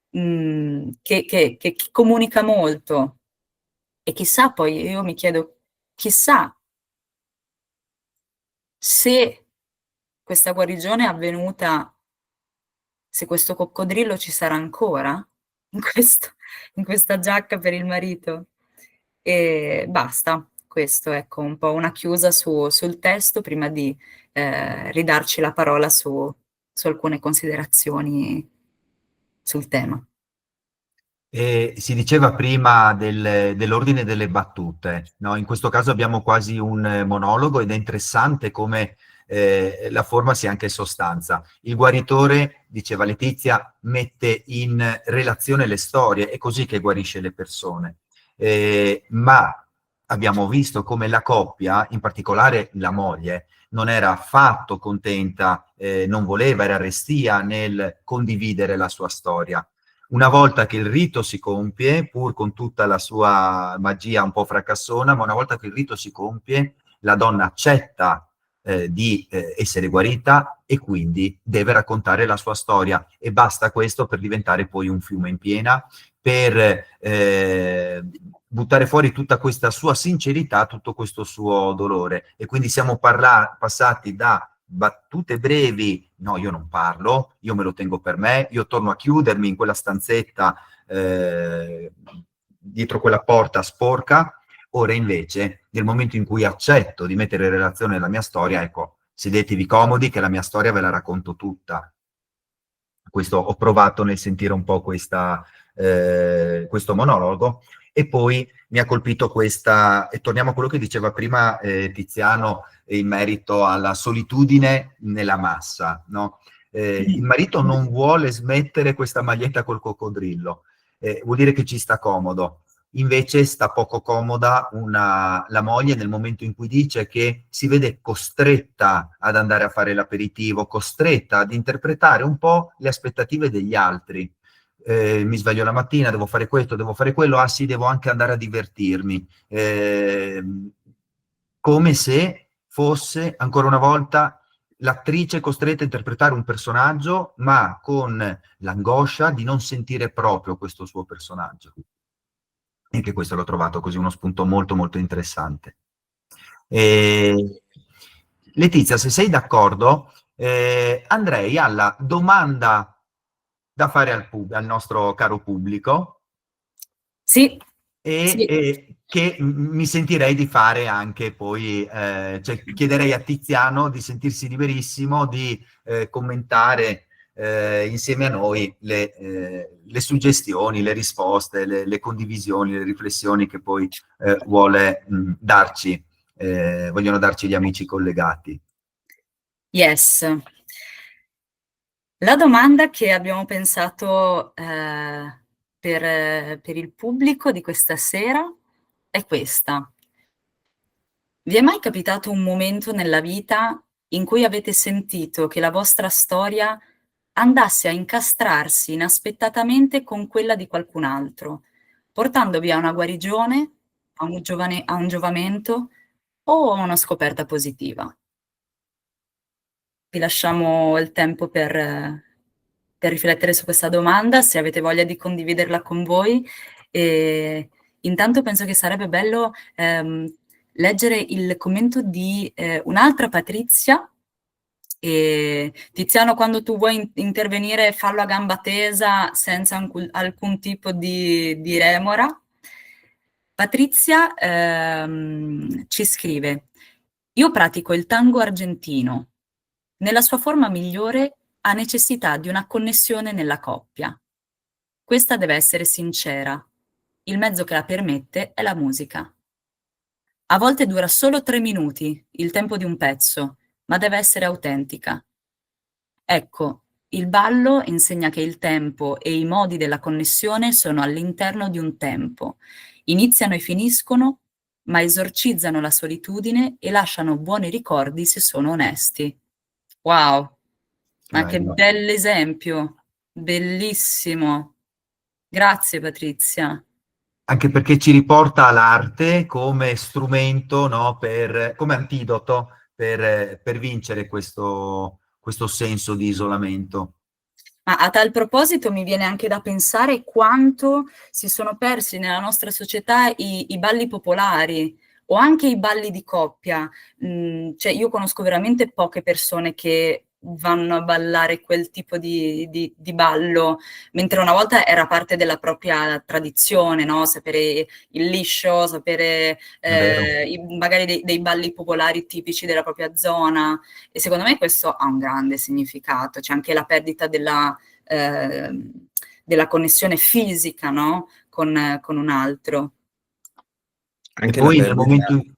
che comunica molto. E chissà poi, io mi chiedo, chissà se questa guarigione è avvenuta, se questo coccodrillo ci sarà ancora in questo in questa giacca per il marito. E basta, questo ecco, un po' una chiusa sul testo prima di, ridarci la parola su alcune considerazioni sul tema. Si diceva prima dell'ordine delle battute, no? In questo caso abbiamo quasi un monologo ed è interessante come la forma sia anche sostanza. Il guaritore, diceva Letizia, mette in relazione le storie, è così che guarisce le persone. Ma abbiamo visto come la coppia, in particolare la moglie, non era affatto contenta, non voleva, era restia nel condividere la sua storia. Una volta che il rito si compie, pur con tutta la sua magia un po' fracassona, ma una volta che il rito si compie, la donna accetta di essere guarita e quindi deve raccontare la sua storia, e basta questo per diventare poi un fiume in piena, per buttare fuori tutta questa sua sincerità, tutto questo suo dolore. E quindi siamo passati da battute brevi, no, io non parlo, io me lo tengo per me, io torno a chiudermi in quella stanzetta dietro quella porta sporca. Ora invece, nel momento in cui accetto di mettere in relazione la mia storia, ecco, sedetevi comodi che la mia storia ve la racconto tutta. Questo ho provato nel sentire un po' questo monologo, e poi mi ha colpito questa, e torniamo a quello che diceva prima Tiziano in merito alla solitudine nella massa, no? Il marito non vuole smettere questa maglietta col coccodrillo, vuol dire che ci sta comodo. Invece sta poco comoda la moglie nel momento in cui dice che si vede costretta ad andare a fare l'aperitivo, costretta ad interpretare un po' le aspettative degli altri. Mi sveglio la mattina, devo fare questo, devo fare quello, ah sì, devo anche andare a divertirmi. Come se fosse, ancora una volta, l'attrice costretta a interpretare un personaggio, ma con l'angoscia di non sentire proprio questo suo personaggio. E anche questo l'ho trovato così uno spunto molto molto interessante. Letizia, se sei d'accordo, andrei alla domanda da fare al nostro caro pubblico. Sì. E che mi sentirei di fare anche poi, cioè chiederei a Tiziano di sentirsi liberissimo di commentare insieme a noi le suggestioni, le risposte, le condivisioni, le riflessioni che poi vogliono darci gli amici collegati. Yes. La domanda che abbiamo pensato per il pubblico di questa sera è questa. Vi è mai capitato un momento nella vita in cui avete sentito che la vostra storia andasse a incastrarsi inaspettatamente con quella di qualcun altro, portandovi a una guarigione, a un giovamento o a una scoperta positiva? Vi lasciamo il tempo per riflettere su questa domanda, se avete voglia di condividerla con voi. E intanto penso che sarebbe bello leggere il commento di un'altra Patrizia. E Tiziano, quando tu vuoi intervenire, fallo a gamba tesa, senza alcun tipo di remora. Patrizia ci scrive: io pratico il tango argentino. Nella sua forma migliore ha necessità di una connessione nella coppia. Questa deve essere sincera. Il mezzo che la permette è la musica. A volte dura solo 3 minuti, il tempo di un pezzo, ma deve essere autentica. Ecco, il ballo insegna che il tempo e i modi della connessione sono all'interno di un tempo. Iniziano e finiscono, ma esorcizzano la solitudine e lasciano buoni ricordi se sono onesti. Wow, ma che bell'esempio, bellissimo. Grazie Patrizia. Anche perché ci riporta all'arte come strumento, no, come antidoto per vincere questo senso di isolamento. Ma a tal proposito mi viene anche da pensare quanto si sono persi nella nostra società i balli popolari o anche i balli di coppia. Cioè io conosco veramente poche persone che vanno a ballare quel tipo di ballo, mentre una volta era parte della propria tradizione, no? Sapere il liscio, sapere magari dei balli popolari tipici della propria zona. E secondo me questo ha un grande significato, c'è anche la perdita della connessione fisica, no? Con un altro. E Anche la poi nel perdita. momento in...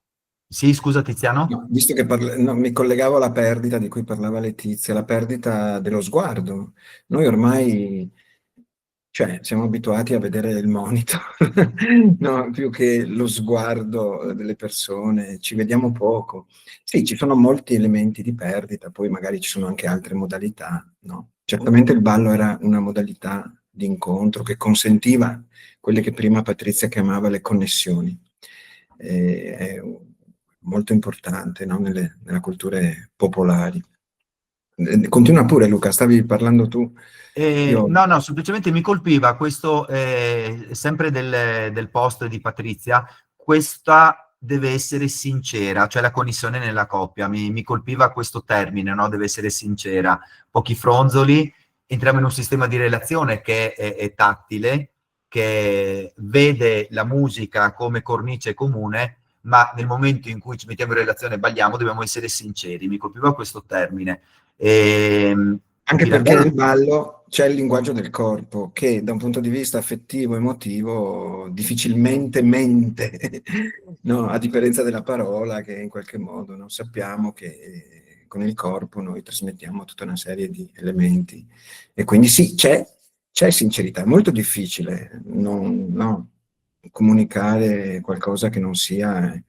Sì, scusa Tiziano? No, visto che no, mi collegavo alla perdita di cui parlava Letizia, la perdita dello sguardo. Noi ormai, cioè, siamo abituati a vedere il monitor, no, più che lo sguardo delle persone, ci vediamo poco. Sì, ci sono molti elementi di perdita, poi magari ci sono anche altre modalità, no? Certamente il ballo era una modalità di incontro che consentiva quelle che prima Patrizia chiamava le connessioni. È molto importante, no? Nelle culture popolari. Continua pure Luca, stavi parlando tu. Io... No, semplicemente mi colpiva questo, sempre del post di Patrizia, questa deve essere sincera, cioè la connessione nella coppia, mi colpiva questo termine, no? Deve essere sincera, pochi fronzoli, entriamo in un sistema di relazione che è tattile, che vede la musica come cornice comune, ma nel momento in cui ci mettiamo in relazione e balliamo dobbiamo essere sinceri, mi colpiva questo termine. Anche perché Pirandello. nel ballo c'è il linguaggio del corpo che da un punto di vista affettivo, emotivo, difficilmente mente, no? A differenza della parola che in qualche modo no? Sappiamo che con il corpo noi trasmettiamo tutta una serie di elementi e quindi sì, c'è sincerità, è molto difficile no? Comunicare qualcosa che non sia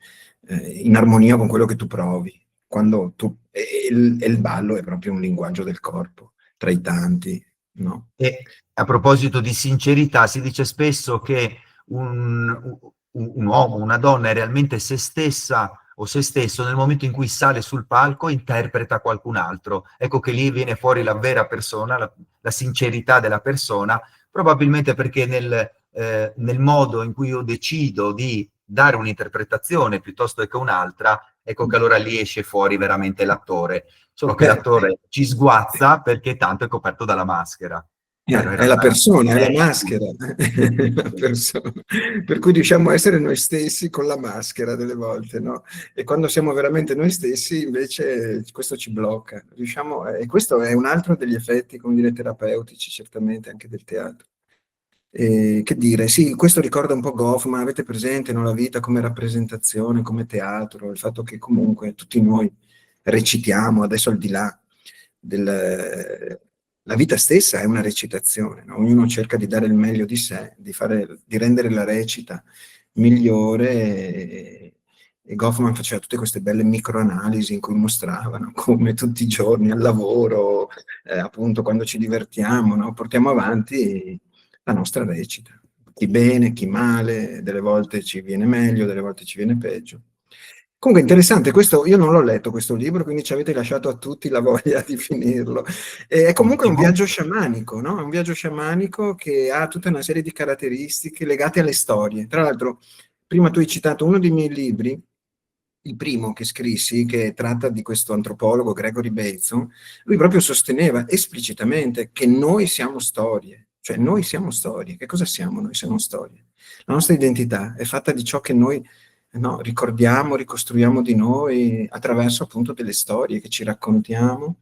in armonia con quello che tu provi. Quando tu, e il ballo è proprio un linguaggio del corpo, tra i tanti, no? E a proposito di sincerità, si dice spesso che un uomo, una donna è realmente se stessa o se stesso nel momento in cui sale sul palco e interpreta qualcun altro. Ecco che lì viene fuori la vera persona, la sincerità della persona, probabilmente perché nel modo in cui io decido di dare un'interpretazione piuttosto che un'altra, ecco che allora lì esce fuori veramente l'attore. Solo che Beh, l'attore ci sguazza perché tanto è coperto dalla maschera. Però in è la realtà persona, è la è maschera. La persona. Per cui riusciamo a essere noi stessi con la maschera delle volte, no? E quando siamo veramente noi stessi, invece, questo ci blocca. E questo è un altro degli effetti, come dire, terapeutici, certamente, anche del teatro. Che dire, sì, questo ricorda un po' Goffman, avete presente, no, la vita come rappresentazione, come teatro, il fatto che comunque tutti noi recitiamo, adesso al di là la vita stessa è una recitazione, no? Ognuno cerca di dare il meglio di sé, di rendere la recita migliore e Goffman faceva tutte queste belle microanalisi in cui mostravano come tutti i giorni al lavoro, appunto quando ci divertiamo, no? Portiamo avanti la nostra recita. Chi bene, chi male, delle volte ci viene meglio, delle volte ci viene peggio. Comunque interessante, questo, io non l'ho letto questo libro, quindi ci avete lasciato a tutti la voglia di finirlo. È comunque un ottimo. viaggio sciamanico, no? È un viaggio sciamanico che ha tutta una serie di caratteristiche legate alle storie. Tra l'altro, prima tu hai citato uno dei miei libri, il primo che scrissi, che tratta di questo antropologo Gregory Bateson, lui proprio sosteneva esplicitamente che noi siamo storie, cioè noi siamo storie. Che cosa siamo? Noi siamo storie. La nostra identità è fatta di ciò che noi no, ricordiamo, ricostruiamo di noi attraverso appunto delle storie che ci raccontiamo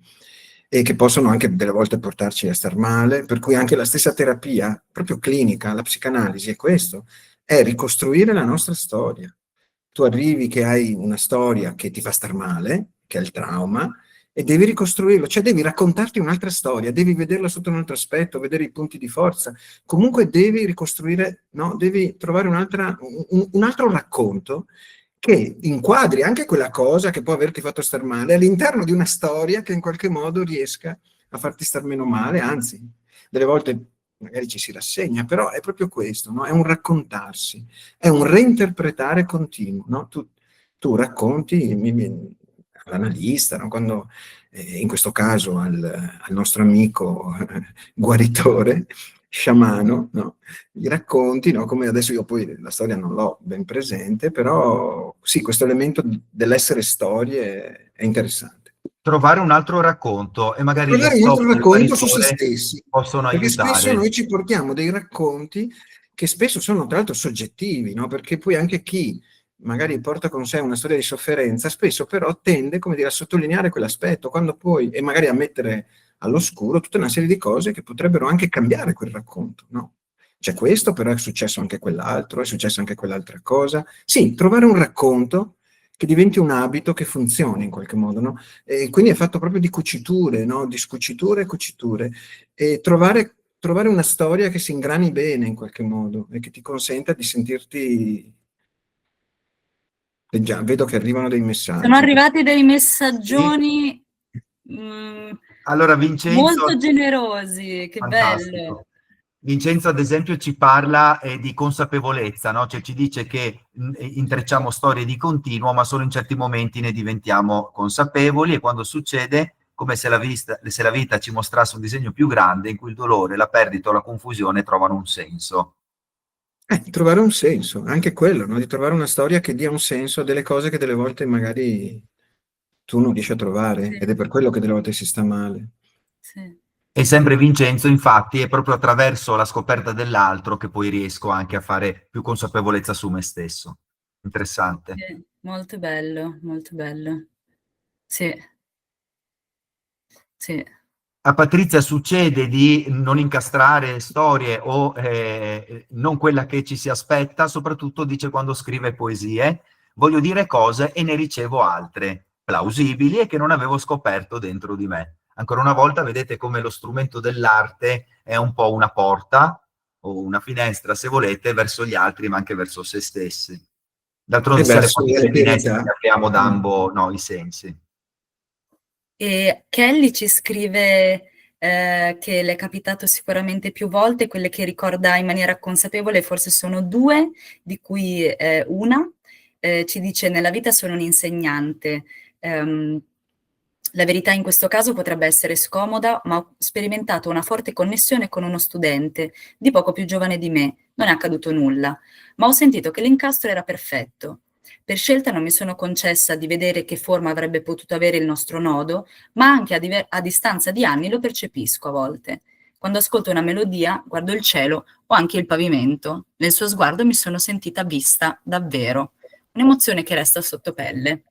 e che possono anche delle volte portarci a star male, per cui anche la stessa terapia, proprio clinica, la psicanalisi è questo, è ricostruire la nostra storia. Tu arrivi che hai una storia che ti fa star male, che è il trauma, e devi ricostruirlo, cioè devi raccontarti un'altra storia, devi vederla sotto un altro aspetto, vedere i punti di forza, comunque devi ricostruire, no? Devi trovare un altro racconto che inquadri anche quella cosa che può averti fatto star male all'interno di una storia che in qualche modo riesca a farti star meno male, anzi, delle volte magari ci si rassegna, però è proprio questo, no? È un raccontarsi, è un reinterpretare continuo, no? Tu racconti all'analista, no? Quando in questo caso al nostro amico guaritore, sciamano, no? Gli racconti, no? Come adesso io poi la storia non l'ho ben presente, però sì, questo elemento dell'essere storie è interessante. Trovare un altro racconto e magari le Trovare un stop altro del racconto su se guaritore stessi, possono perché spesso aiutare. noi ci portiamo dei racconti che spesso sono tra l'altro soggettivi, no? Perché poi anche chi magari porta con sé una storia di sofferenza, spesso però tende, come dire, a sottolineare quell'aspetto, quando poi, e magari a mettere all'oscuro tutta una serie di cose che potrebbero anche cambiare quel racconto, no? C'è questo, però è successo anche quell'altro, è successa anche quell'altra cosa. Sì, trovare un racconto che diventi un abito che funzioni in qualche modo, no? E quindi è fatto proprio di cuciture, no? Di scuciture e cuciture. E trovare una storia che si ingrani bene in qualche modo e che ti consenta di sentirti... Già, vedo che arrivano dei messaggi. Sono arrivati dei Sì. messaggioni Allora, Vincenzo, molto generosi, che fantastico. bello. Vincenzo, ad esempio, ci parla di consapevolezza, no? Cioè ci dice che intrecciamo storie di continuo, ma solo in certi momenti ne diventiamo consapevoli, e quando succede, come se la vita ci mostrasse un disegno più grande in cui il dolore, la perdita o la confusione trovano un senso. Trovare un senso, anche quello, no? Di trovare una storia che dia un senso a delle cose che delle volte magari tu non riesci a trovare, Sì, ed è per quello che delle volte si sta male. sì, E sempre Vincenzo, infatti, è proprio attraverso la scoperta dell'altro che poi riesco anche a fare più consapevolezza su me stesso. Interessante. sì, molto bello, molto bello. Sì, sì. A Patrizia succede di non incastrare storie o non quella che ci si aspetta, soprattutto dice quando scrive poesie, voglio dire cose e ne ricevo altre, plausibili e che non avevo scoperto dentro di me. Ancora una volta vedete come lo strumento dell'arte è un po' una porta o una finestra, se volete, verso gli altri, ma anche verso se stessi. D'altronde E siamo verso quasi le finestre l'alterità. che apriamo da ambo, no, i sensi. E Kelly ci scrive che le è capitato sicuramente più volte, quelle che ricorda in maniera consapevole forse sono due, di cui una ci dice: nella vita sono un insegnante. La verità in questo caso potrebbe essere scomoda, ma ho sperimentato una forte connessione con uno studente di poco più giovane di me. Non è accaduto nulla, ma ho sentito che l'incastro era perfetto. Per scelta non mi sono concessa di vedere che forma avrebbe potuto avere il nostro nodo, ma anche a distanza di anni lo percepisco a volte. Quando ascolto una melodia, guardo il cielo o anche il pavimento. Nel suo sguardo mi sono sentita vista davvero. Un'emozione che resta sotto pelle.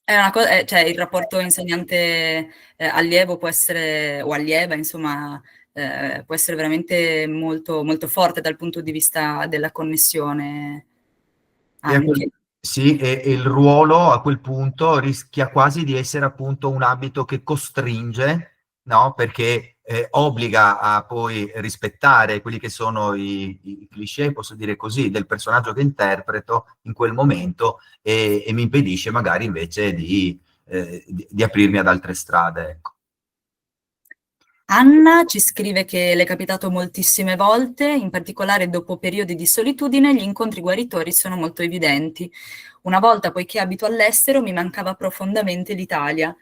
È una cioè il rapporto insegnante-allievo può essere, o allieva, insomma, può essere veramente molto, molto forte dal punto di vista della connessione E anche. sì, e il ruolo a quel punto rischia quasi di essere appunto un abito che costringe, no? Perché obbliga a poi rispettare quelli che sono i cliché, posso dire così, del personaggio che interpreto in quel momento e mi impedisce magari invece di aprirmi ad altre strade, ecco. Anna ci scrive che le è capitato moltissime volte, in particolare dopo periodi di solitudine, gli incontri guaritori sono molto evidenti. Una volta, poiché abito all'estero, mi mancava profondamente l'Italia.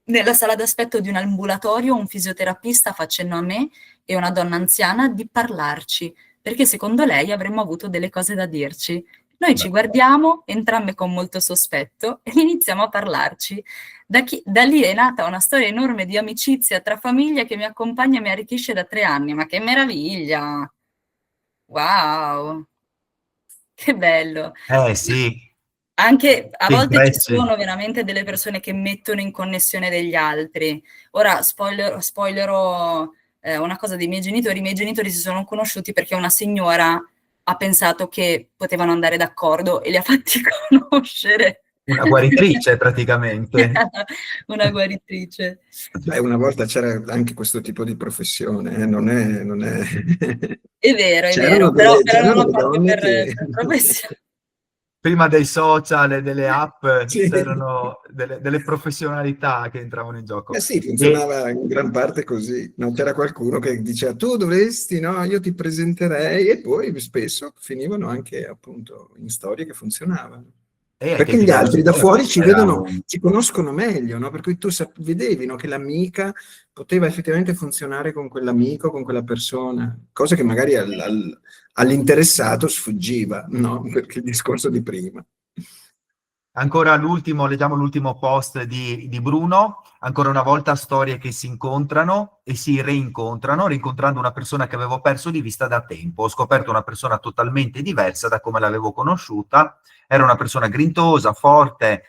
Nella sala d'aspetto di un ambulatorio, un fisioterapista fa cenno a me e una donna anziana di parlarci, perché secondo lei avremmo avuto delle cose da dirci. Noi ci guardiamo, entrambe con molto sospetto, e iniziamo a parlarci. Da lì è nata una storia enorme di amicizia tra famiglie che mi accompagna e mi arricchisce da 3 anni. Ma che meraviglia! Wow! Che bello! Sì, Anche a che volte ci intrecci. sono veramente delle persone che mettono in connessione degli altri. Ora spoilerò una cosa dei miei genitori. I miei genitori si sono conosciuti perché una signora ha pensato che potevano andare d'accordo e li ha fatti conoscere. Una guaritrice praticamente. Una guaritrice. Beh, una volta c'era anche questo tipo di professione, non è... È vero, però non c'erano l'ho le fatto donne che... per professione. Prima dei social e delle app Sì. c'erano delle professionalità che entravano in gioco. Eh sì, E, funzionava in gran parte così. No, c'era qualcuno che diceva tu dovresti, no, io ti presenterei, e poi spesso finivano anche appunto in storie che funzionavano. ai Perché tempi gli della altri da scuola fuori ci era vedono, ci conoscono meglio, no? Per cui tu vedevi, no, che l'amica poteva effettivamente funzionare con quell'amico, con quella persona, cosa che magari all'interessato sfuggiva, no? Perché il discorso di prima. Ancora l'ultimo, leggiamo l'ultimo post di Bruno, ancora una volta storie che si incontrano e si reincontrano, rincontrando una persona che avevo perso di vista da tempo. Ho scoperto una persona totalmente diversa da come l'avevo conosciuta, era una persona grintosa, forte,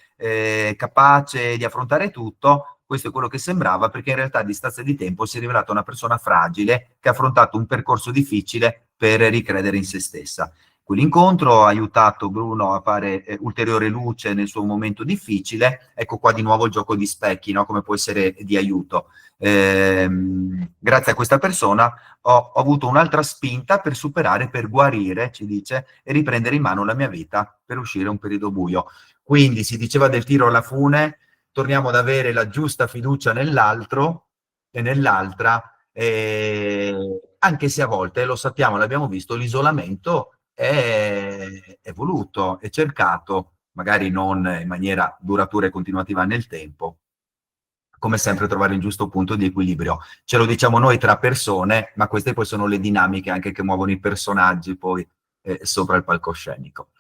capace di affrontare tutto, questo è quello che sembrava, perché in realtà a distanza di tempo si è rivelata una persona fragile che ha affrontato un percorso difficile per ricredere in se stessa. Quell'incontro ha aiutato Bruno a fare ulteriore luce nel suo momento difficile. Ecco qua di nuovo il gioco di specchi, no? Come può essere di aiuto. Grazie a questa persona ho avuto un'altra spinta per superare, per guarire, ci dice, e riprendere in mano la mia vita per uscire da un periodo buio. Quindi si diceva del tiro alla fune, torniamo ad avere la giusta fiducia nell'altro e nell'altra, anche se a volte, lo sappiamo, l'abbiamo visto, l'isolamento è voluto, è cercato, magari non in maniera duratura e continuativa nel tempo, come sempre trovare il giusto punto di equilibrio. Ce lo diciamo noi tra persone, ma queste poi sono le dinamiche anche che muovono i personaggi poi sopra il palcoscenico.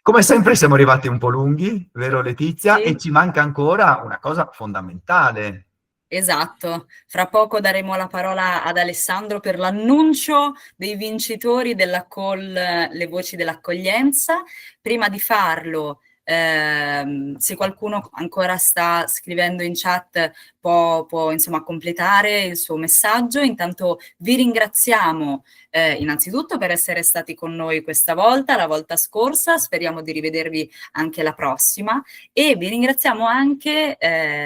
Come sempre siamo arrivati un po' lunghi, vero Letizia? Sì. E ci manca ancora una cosa fondamentale. Esatto, fra poco daremo la parola ad Alessandro per l'annuncio dei vincitori della call Le Voci dell'Accoglienza. Prima di farlo, se qualcuno ancora sta scrivendo in chat può insomma completare il suo messaggio. Intanto vi ringraziamo innanzitutto per essere stati con noi questa volta, la volta scorsa, speriamo di rivedervi anche la prossima, e vi ringraziamo anche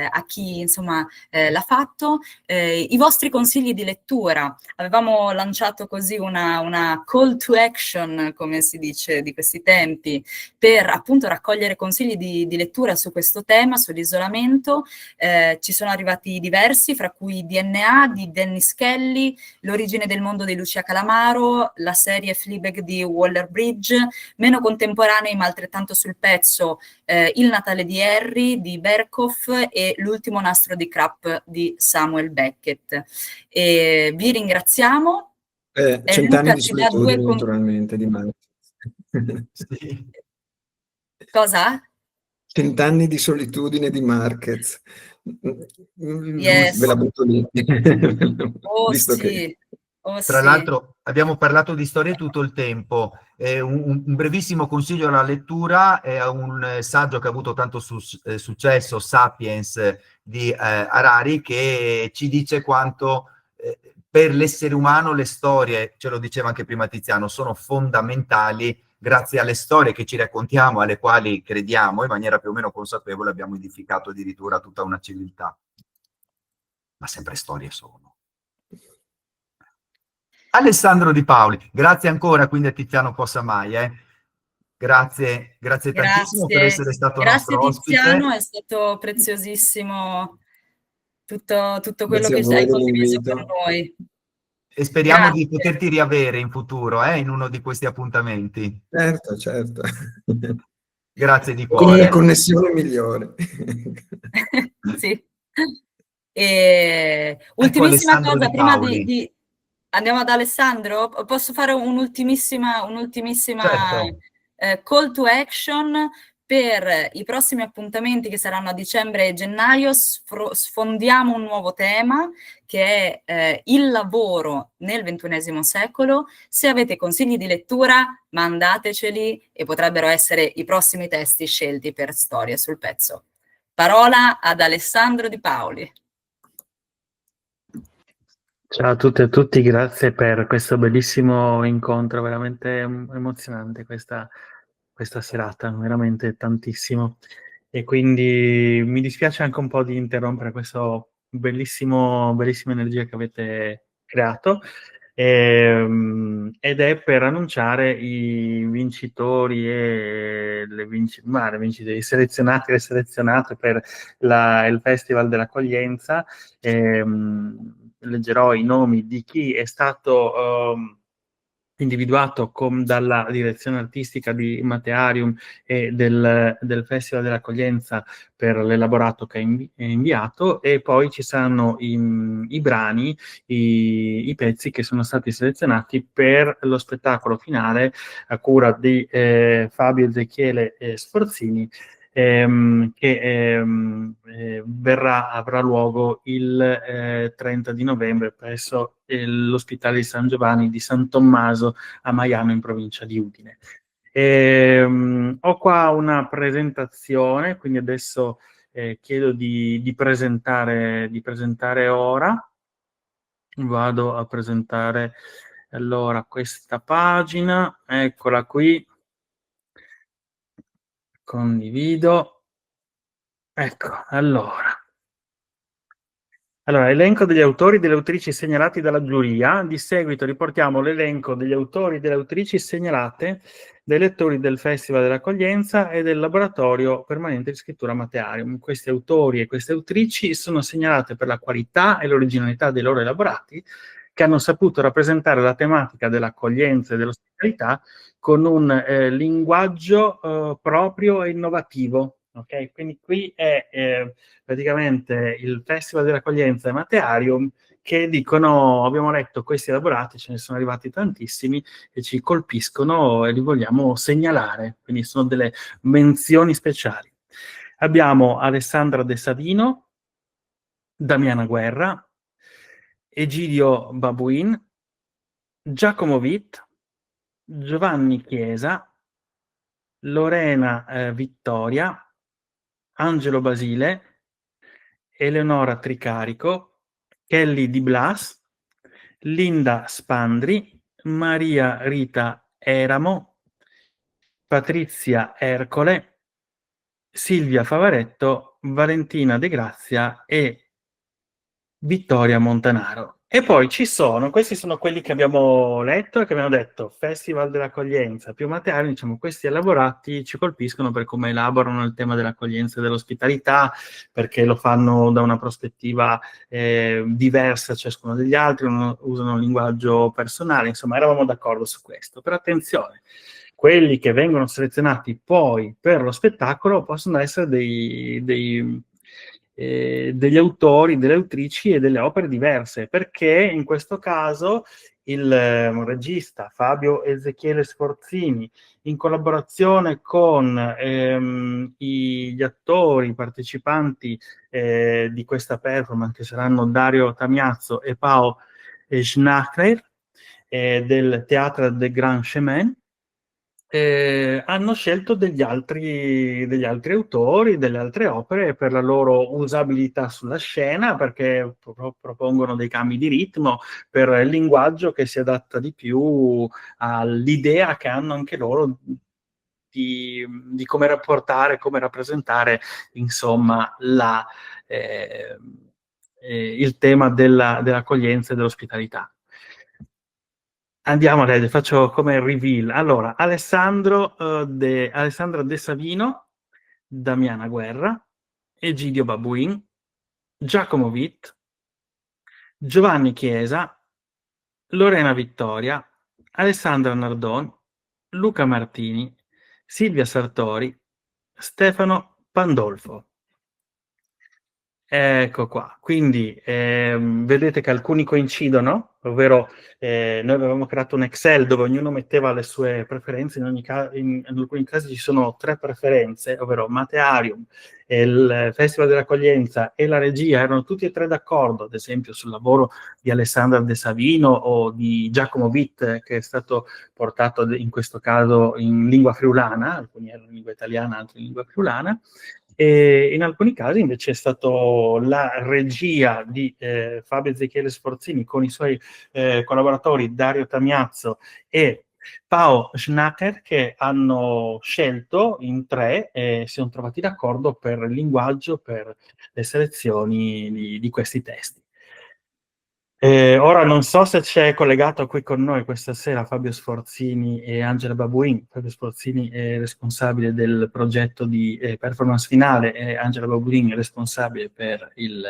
a chi insomma l'ha fatto, i vostri consigli di lettura. Avevamo lanciato così una call to action, come si dice di questi tempi, per appunto raccogliere consigli di lettura su questo tema, sull'isolamento. Ci sono arrivati diversi, fra cui DNA di Dennis Kelly, L'origine del mondo di Lucia Calamaro, la serie Fleabag di Waller Bridge, meno contemporanei ma altrettanto sul pezzo, Il Natale di Harry di Berkoff e L'ultimo nastro di Krapp di Samuel Beckett. E vi ringraziamo. Cent'anni Luca di ci dà solitudine, naturalmente, di Marquez. Sì. Cosa? Cent'anni di solitudine di Marquez. Yes. Ve la butto lì. Oh Visto sì, che... oh Tra sì. l'altro abbiamo parlato di storie tutto il tempo. Un brevissimo consiglio alla lettura è un saggio che ha avuto tanto successo, Sapiens, di Harari, che ci dice quanto per l'essere umano le storie, ce lo diceva anche prima Tiziano, sono fondamentali. Grazie alle storie che ci raccontiamo, alle quali crediamo in maniera più o meno consapevole, abbiamo edificato addirittura tutta una civiltà. Ma sempre storie sono. Alessandro Di Paoli, grazie ancora quindi a Tiziano Possamai. Grazie tantissimo per essere stato Grazie nostro Tiziano, ospite. è stato preziosissimo tutto quello Grazie a che voi hai condiviso con dell'invito. noi. E speriamo di Grazie. poterti riavere in futuro, in uno di questi appuntamenti. Certo, certo. Grazie di Con una cuore. connessione migliore. Sì. E Ecco ultimissima Alessandro cosa, Di prima Paoli. di andiamo ad Alessandro, posso fare un'ultimissima Certo. call to action per i prossimi appuntamenti che saranno a dicembre e gennaio. Sfondiamo un nuovo tema che è il lavoro nel XXI secolo. Se avete consigli di lettura, mandateceli e potrebbero essere i prossimi testi scelti per Storie sul pezzo. Parola ad Alessandro Di Paoli. Ciao a tutte e a tutti, grazie per questo bellissimo incontro, veramente emozionante questa serata, veramente tantissimo. E quindi mi dispiace anche un po' di interrompere questo bellissima energia che avete creato, ed è per annunciare i vincitori e i selezionati e le selezionate per il Festival dell'Accoglienza. Leggerò i nomi di chi è stato individuato dalla direzione artistica di Matearium e del Festival dell'Accoglienza per l'elaborato che è inviato, e poi ci saranno i brani, i pezzi che sono stati selezionati per lo spettacolo finale a cura di Fabio Ezechiele Sforzini, che avrà luogo il 30 di novembre presso l'ospedale di San Giovanni di San Tommaso a Maiano, in provincia di Udine. Ho qua una presentazione, quindi adesso chiedo di presentare ora. Vado a presentare allora questa pagina, eccola qui, condivido, ecco, allora, elenco degli autori e delle autrici segnalati dalla giuria. Di seguito riportiamo l'elenco degli autori e delle autrici segnalate dai lettori del Festival dell'Accoglienza e del Laboratorio Permanente di Scrittura Matearium. Questi autori e queste autrici sono segnalate per la qualità e l'originalità dei loro elaborati, che hanno saputo rappresentare la tematica dell'accoglienza e dell'ospitalità con un linguaggio proprio e innovativo. Okay? Quindi qui è praticamente il Festival dell'Accoglienza e Matearium che dicono: abbiamo letto questi elaborati, ce ne sono arrivati tantissimi e ci colpiscono e li vogliamo segnalare, quindi sono delle menzioni speciali. Abbiamo Alessandra De Savino, Damiana Guerra, Egidio Babuin, Giacomo Witt, Giovanni Chiesa, Lorena Vittoria, Angelo Basile, Eleonora Tricarico, Kelly Di Blas, Linda Spandri, Maria Rita Eramo, Patrizia Ercole, Silvia Favaretto, Valentina De Grazia e Vittoria Montanaro. E poi questi sono quelli che abbiamo letto e che abbiamo detto: Festival dell'Accoglienza più Matearium, diciamo, questi elaborati ci colpiscono per come elaborano il tema dell'accoglienza e dell'ospitalità, perché lo fanno da una prospettiva diversa ciascuno degli altri, usano un linguaggio personale, insomma eravamo d'accordo su questo. Però attenzione, quelli che vengono selezionati poi per lo spettacolo possono essere degli autori, delle autrici e delle opere diverse, perché in questo caso il regista Fabio Ezechiele Sforzini, in collaborazione con gli attori partecipanti di questa performance, che saranno Dario Tamiazzo e Pao Schnacker, del Théâtre des Grands Chemins, hanno scelto degli altri autori, delle altre opere per la loro usabilità sulla scena, perché propongono dei cambi di ritmo, per il linguaggio che si adatta di più all'idea che hanno anche loro di come rapportare, come rappresentare, insomma, il tema dell'accoglienza e dell'ospitalità. Andiamo, faccio come reveal. Allora, Alessandra De Savino, Damiana Guerra, Egidio Babuin, Giacomo Witt, Giovanni Chiesa, Lorena Vittoria, Alessandra Nardon, Luca Martini, Silvia Sartori, Stefano Pandolfo. Ecco qua, quindi vedete che alcuni coincidono, ovvero noi avevamo creato un Excel dove ognuno metteva le sue preferenze, in alcuni casi ci sono 3 preferenze, ovvero Matearium, il Festival dell'Accoglienza e la regia erano tutti e 3 d'accordo, ad esempio sul lavoro di Alessandra De Savino o di Giacomo Witt, che è stato portato in questo caso in lingua friulana, alcuni erano in lingua italiana, altri in lingua friulana. E in alcuni casi invece è stato la regia di Fabio Ezechiele Sforzini con i suoi collaboratori Dario Tamiazzo e Pao Schnacker, che hanno scelto in 3 e si sono trovati d'accordo per il linguaggio, per le selezioni di questi testi. Ora non so se c'è collegato qui con noi questa sera Fabio Sforzini e Angela Babuin. Fabio Sforzini è responsabile del progetto di performance finale e Angela Babuin è responsabile per il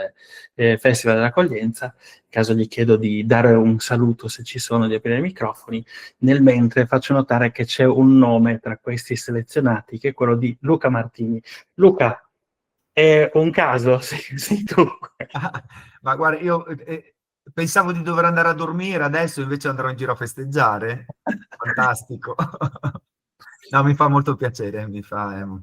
Festival dell'Accoglienza. In caso gli chiedo di dare un saluto, se ci sono, di aprire i microfoni. Nel mentre faccio notare che c'è un nome tra questi selezionati, che è quello di Luca Martini. Luca, è un caso? Sei tu. Ma guarda, io pensavo di dover andare a dormire, adesso invece andrò in giro a festeggiare. Fantastico. No, mi fa molto piacere,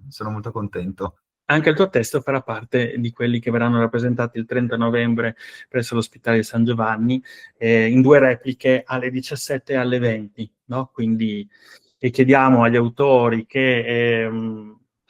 sono molto contento. Anche il tuo testo farà parte di quelli che verranno rappresentati il 30 novembre presso l'Ospitale di San Giovanni, in 2 repliche alle 17 e alle 20, no? Quindi chiediamo agli autori che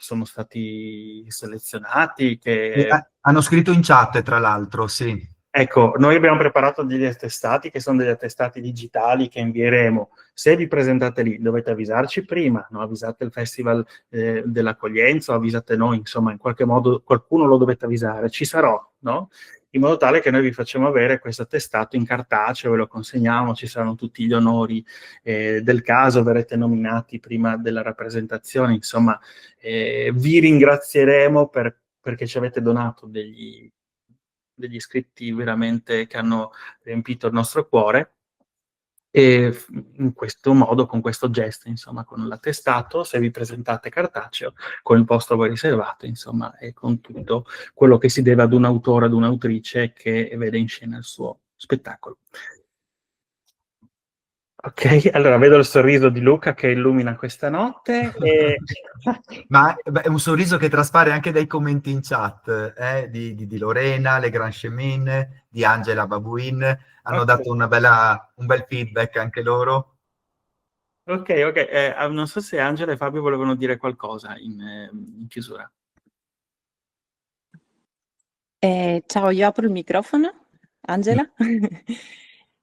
sono stati selezionati, che... Hanno scritto in chat, tra l'altro, sì. Ecco, noi abbiamo preparato degli attestati che sono degli attestati digitali che invieremo. Se vi presentate lì, dovete avvisarci prima, no? Avvisate il Festival dell'Accoglienza, o avvisate noi, insomma, in qualche modo qualcuno lo dovete avvisare. Ci sarò, no? In modo tale che noi vi facciamo avere questo attestato in cartaceo, ve lo consegniamo, ci saranno tutti gli onori del caso, verrete nominati prima della rappresentazione, insomma, vi ringrazieremo perché ci avete donato degli iscritti veramente che hanno riempito il nostro cuore, e in questo modo, con questo gesto, insomma, con l'attestato, se vi presentate cartaceo, con il posto a voi riservato, insomma, e con tutto quello che si deve ad un autore, ad un'autrice che vede in scena il suo spettacolo. Ok, allora vedo il sorriso di Luca che illumina questa notte. Ma è un sorriso che traspare anche dai commenti in chat, di Lorena, Le Grand Chemin, di Angela Babuin, hanno dato un bel feedback anche loro. Ok, non so se Angela e Fabio volevano dire qualcosa in chiusura. Ciao, io apro il microfono, Angela.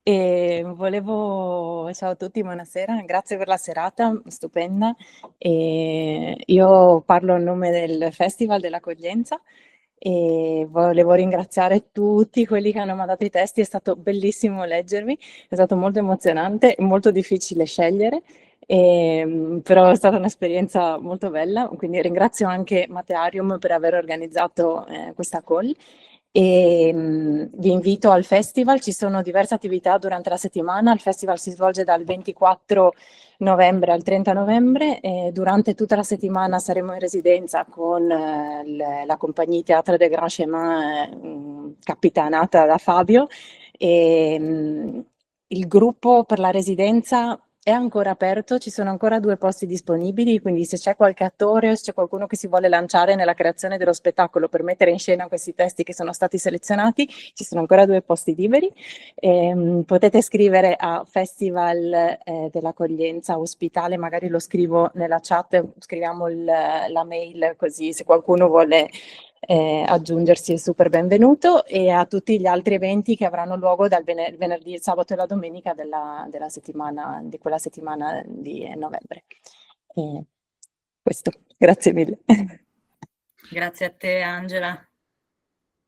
Ciao a tutti, buonasera, grazie per la serata stupenda. Io parlo a nome del Festival dell'Accoglienza e volevo ringraziare tutti quelli che hanno mandato i testi, è stato bellissimo leggermi, è stato molto emozionante, molto difficile scegliere. Però è stata un'esperienza molto bella, quindi ringrazio anche Matearium per aver organizzato questa call. Vi invito al festival, ci sono diverse attività durante la settimana, il festival si svolge dal 24 novembre al 30 novembre e durante tutta la settimana saremo in residenza con la compagnia Teatro des Grands Chemins capitanata da Fabio e il gruppo per la residenza è ancora aperto, ci sono ancora 2 posti disponibili, quindi se c'è qualche attore o se c'è qualcuno che si vuole lanciare nella creazione dello spettacolo per mettere in scena questi testi che sono stati selezionati, ci sono ancora 2 posti liberi. Potete scrivere a Festival dell'Accoglienza Ospitale, magari lo scrivo nella chat, scriviamo la mail così se qualcuno vuole aggiungersi è super benvenuto, e a tutti gli altri eventi che avranno luogo dal venerdì, il sabato e la domenica della settimana, di quella settimana di novembre. Questo, grazie mille. Grazie a te, Angela.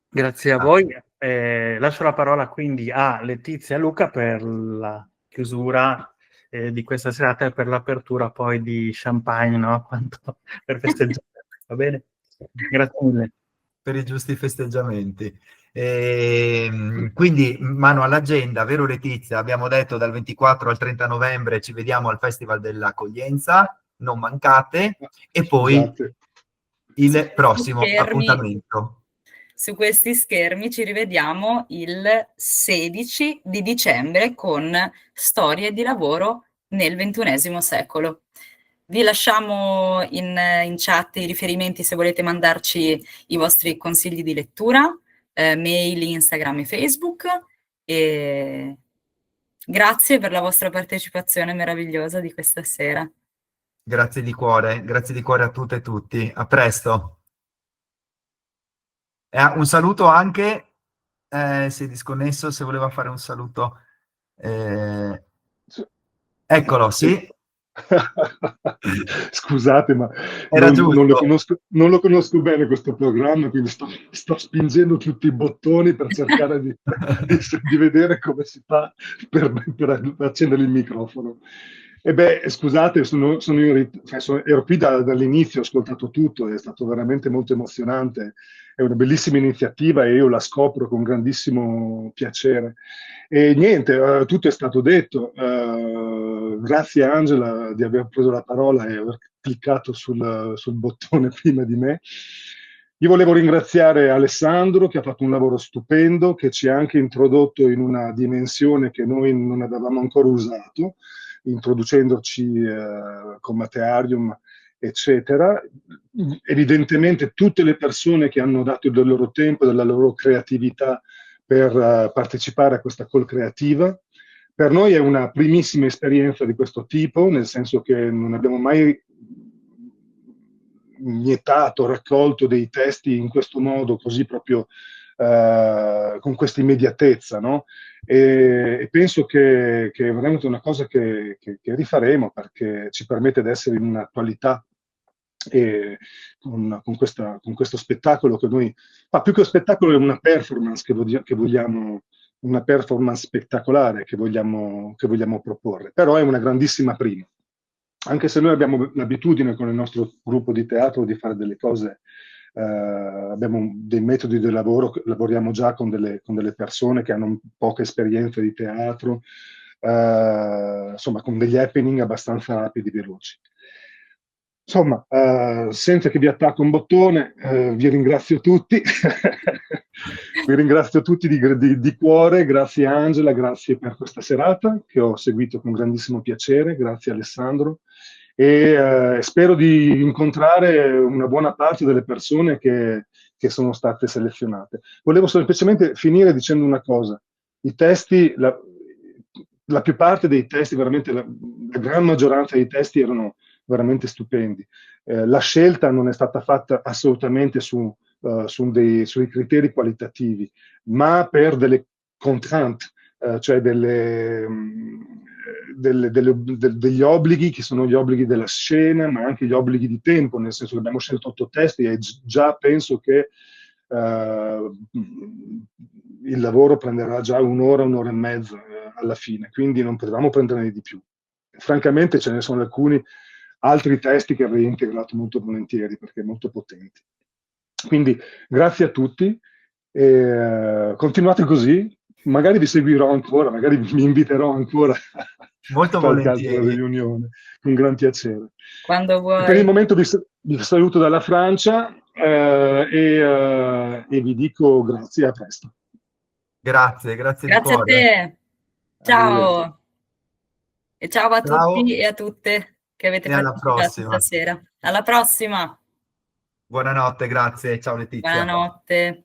Grazie a voi. Lascio la parola quindi a Letizia e Luca per la chiusura di questa serata e per l'apertura poi di champagne, no? Per festeggiare. Va bene? Grazie mille. Per i giusti festeggiamenti. Quindi, mano all'agenda, vero Letizia? Abbiamo detto dal 24 al 30 novembre ci vediamo al Festival dell'Accoglienza, non mancate, e poi il prossimo appuntamento. Su questi schermi ci rivediamo il 16 di dicembre con Storie di lavoro nel XXI secolo. Vi lasciamo in chat i riferimenti se volete mandarci i vostri consigli di lettura, mail, Instagram e Facebook. E grazie per la vostra partecipazione meravigliosa di questa sera. Grazie di cuore a tutte e tutti. A presto. Un saluto anche, si è disconnesso, se voleva fare un saluto. Eccolo, sì. Scusate, ma non lo conosco bene questo programma, quindi sto spingendo tutti i bottoni per cercare di vedere come si fa per accendere il microfono. Scusate, ero qui dall'inizio, ho ascoltato tutto, è stato veramente molto emozionante, è una bellissima iniziativa e io la scopro con grandissimo piacere. E niente, tutto è stato detto. Grazie Angela di aver preso la parola e aver cliccato sul bottone prima di me. Io volevo ringraziare Alessandro che ha fatto un lavoro stupendo, che ci ha anche introdotto in una dimensione che noi non avevamo ancora usato, introducendoci con Matearium, eccetera. Evidentemente tutte le persone che hanno dato del loro tempo e della loro creatività per partecipare a questa call creativa. Per noi è una primissima esperienza di questo tipo, nel senso che non abbiamo mai iniettato, raccolto dei testi in questo modo, così proprio con questa immediatezza, no? E penso che è veramente una cosa che rifaremo, perché ci permette di essere in un'attualità, e con questo spettacolo che noi, ma più che uno spettacolo è una performance che vogliamo, una performance spettacolare che vogliamo proporre, però è una grandissima prima. Anche se noi abbiamo l'abitudine con il nostro gruppo di teatro di fare delle cose, abbiamo dei metodi di lavoro, lavoriamo già con delle persone che hanno poca esperienza di teatro, insomma con degli happening abbastanza rapidi e veloci. Insomma, senza che vi attacco un bottone, vi ringrazio tutti, vi ringrazio tutti di cuore, grazie Angela, grazie per questa serata che ho seguito con grandissimo piacere, grazie Alessandro, e spero di incontrare una buona parte delle persone che sono state selezionate. Volevo semplicemente finire dicendo una cosa: i testi, la più parte dei testi, veramente la gran maggioranza dei testi erano veramente stupendi. La scelta non è stata fatta assolutamente sui criteri qualitativi, ma per delle contrainte, cioè degli obblighi che sono gli obblighi della scena, ma anche gli obblighi di tempo, nel senso che abbiamo scelto 8 testi e già penso che il lavoro prenderà già un'ora e mezza alla fine, quindi non potevamo prenderne di più. Francamente ce ne sono alcuni altri testi che avrei integrato molto volentieri, perché molto potenti. Quindi grazie a tutti, continuate così, magari vi seguirò ancora, magari mi inviterò ancora molto a qualche altra volentieri, riunione, con gran piacere. Quando vuoi. Per il momento vi saluto dalla Francia e vi dico grazie, a presto. grazie di Grazie a cuore. te. Ciao. E ciao a Ciao. tutti e a tutte che avete E alla partecipato prossima. stasera. Alla prossima. Buonanotte, grazie, ciao Letizia. Buonanotte.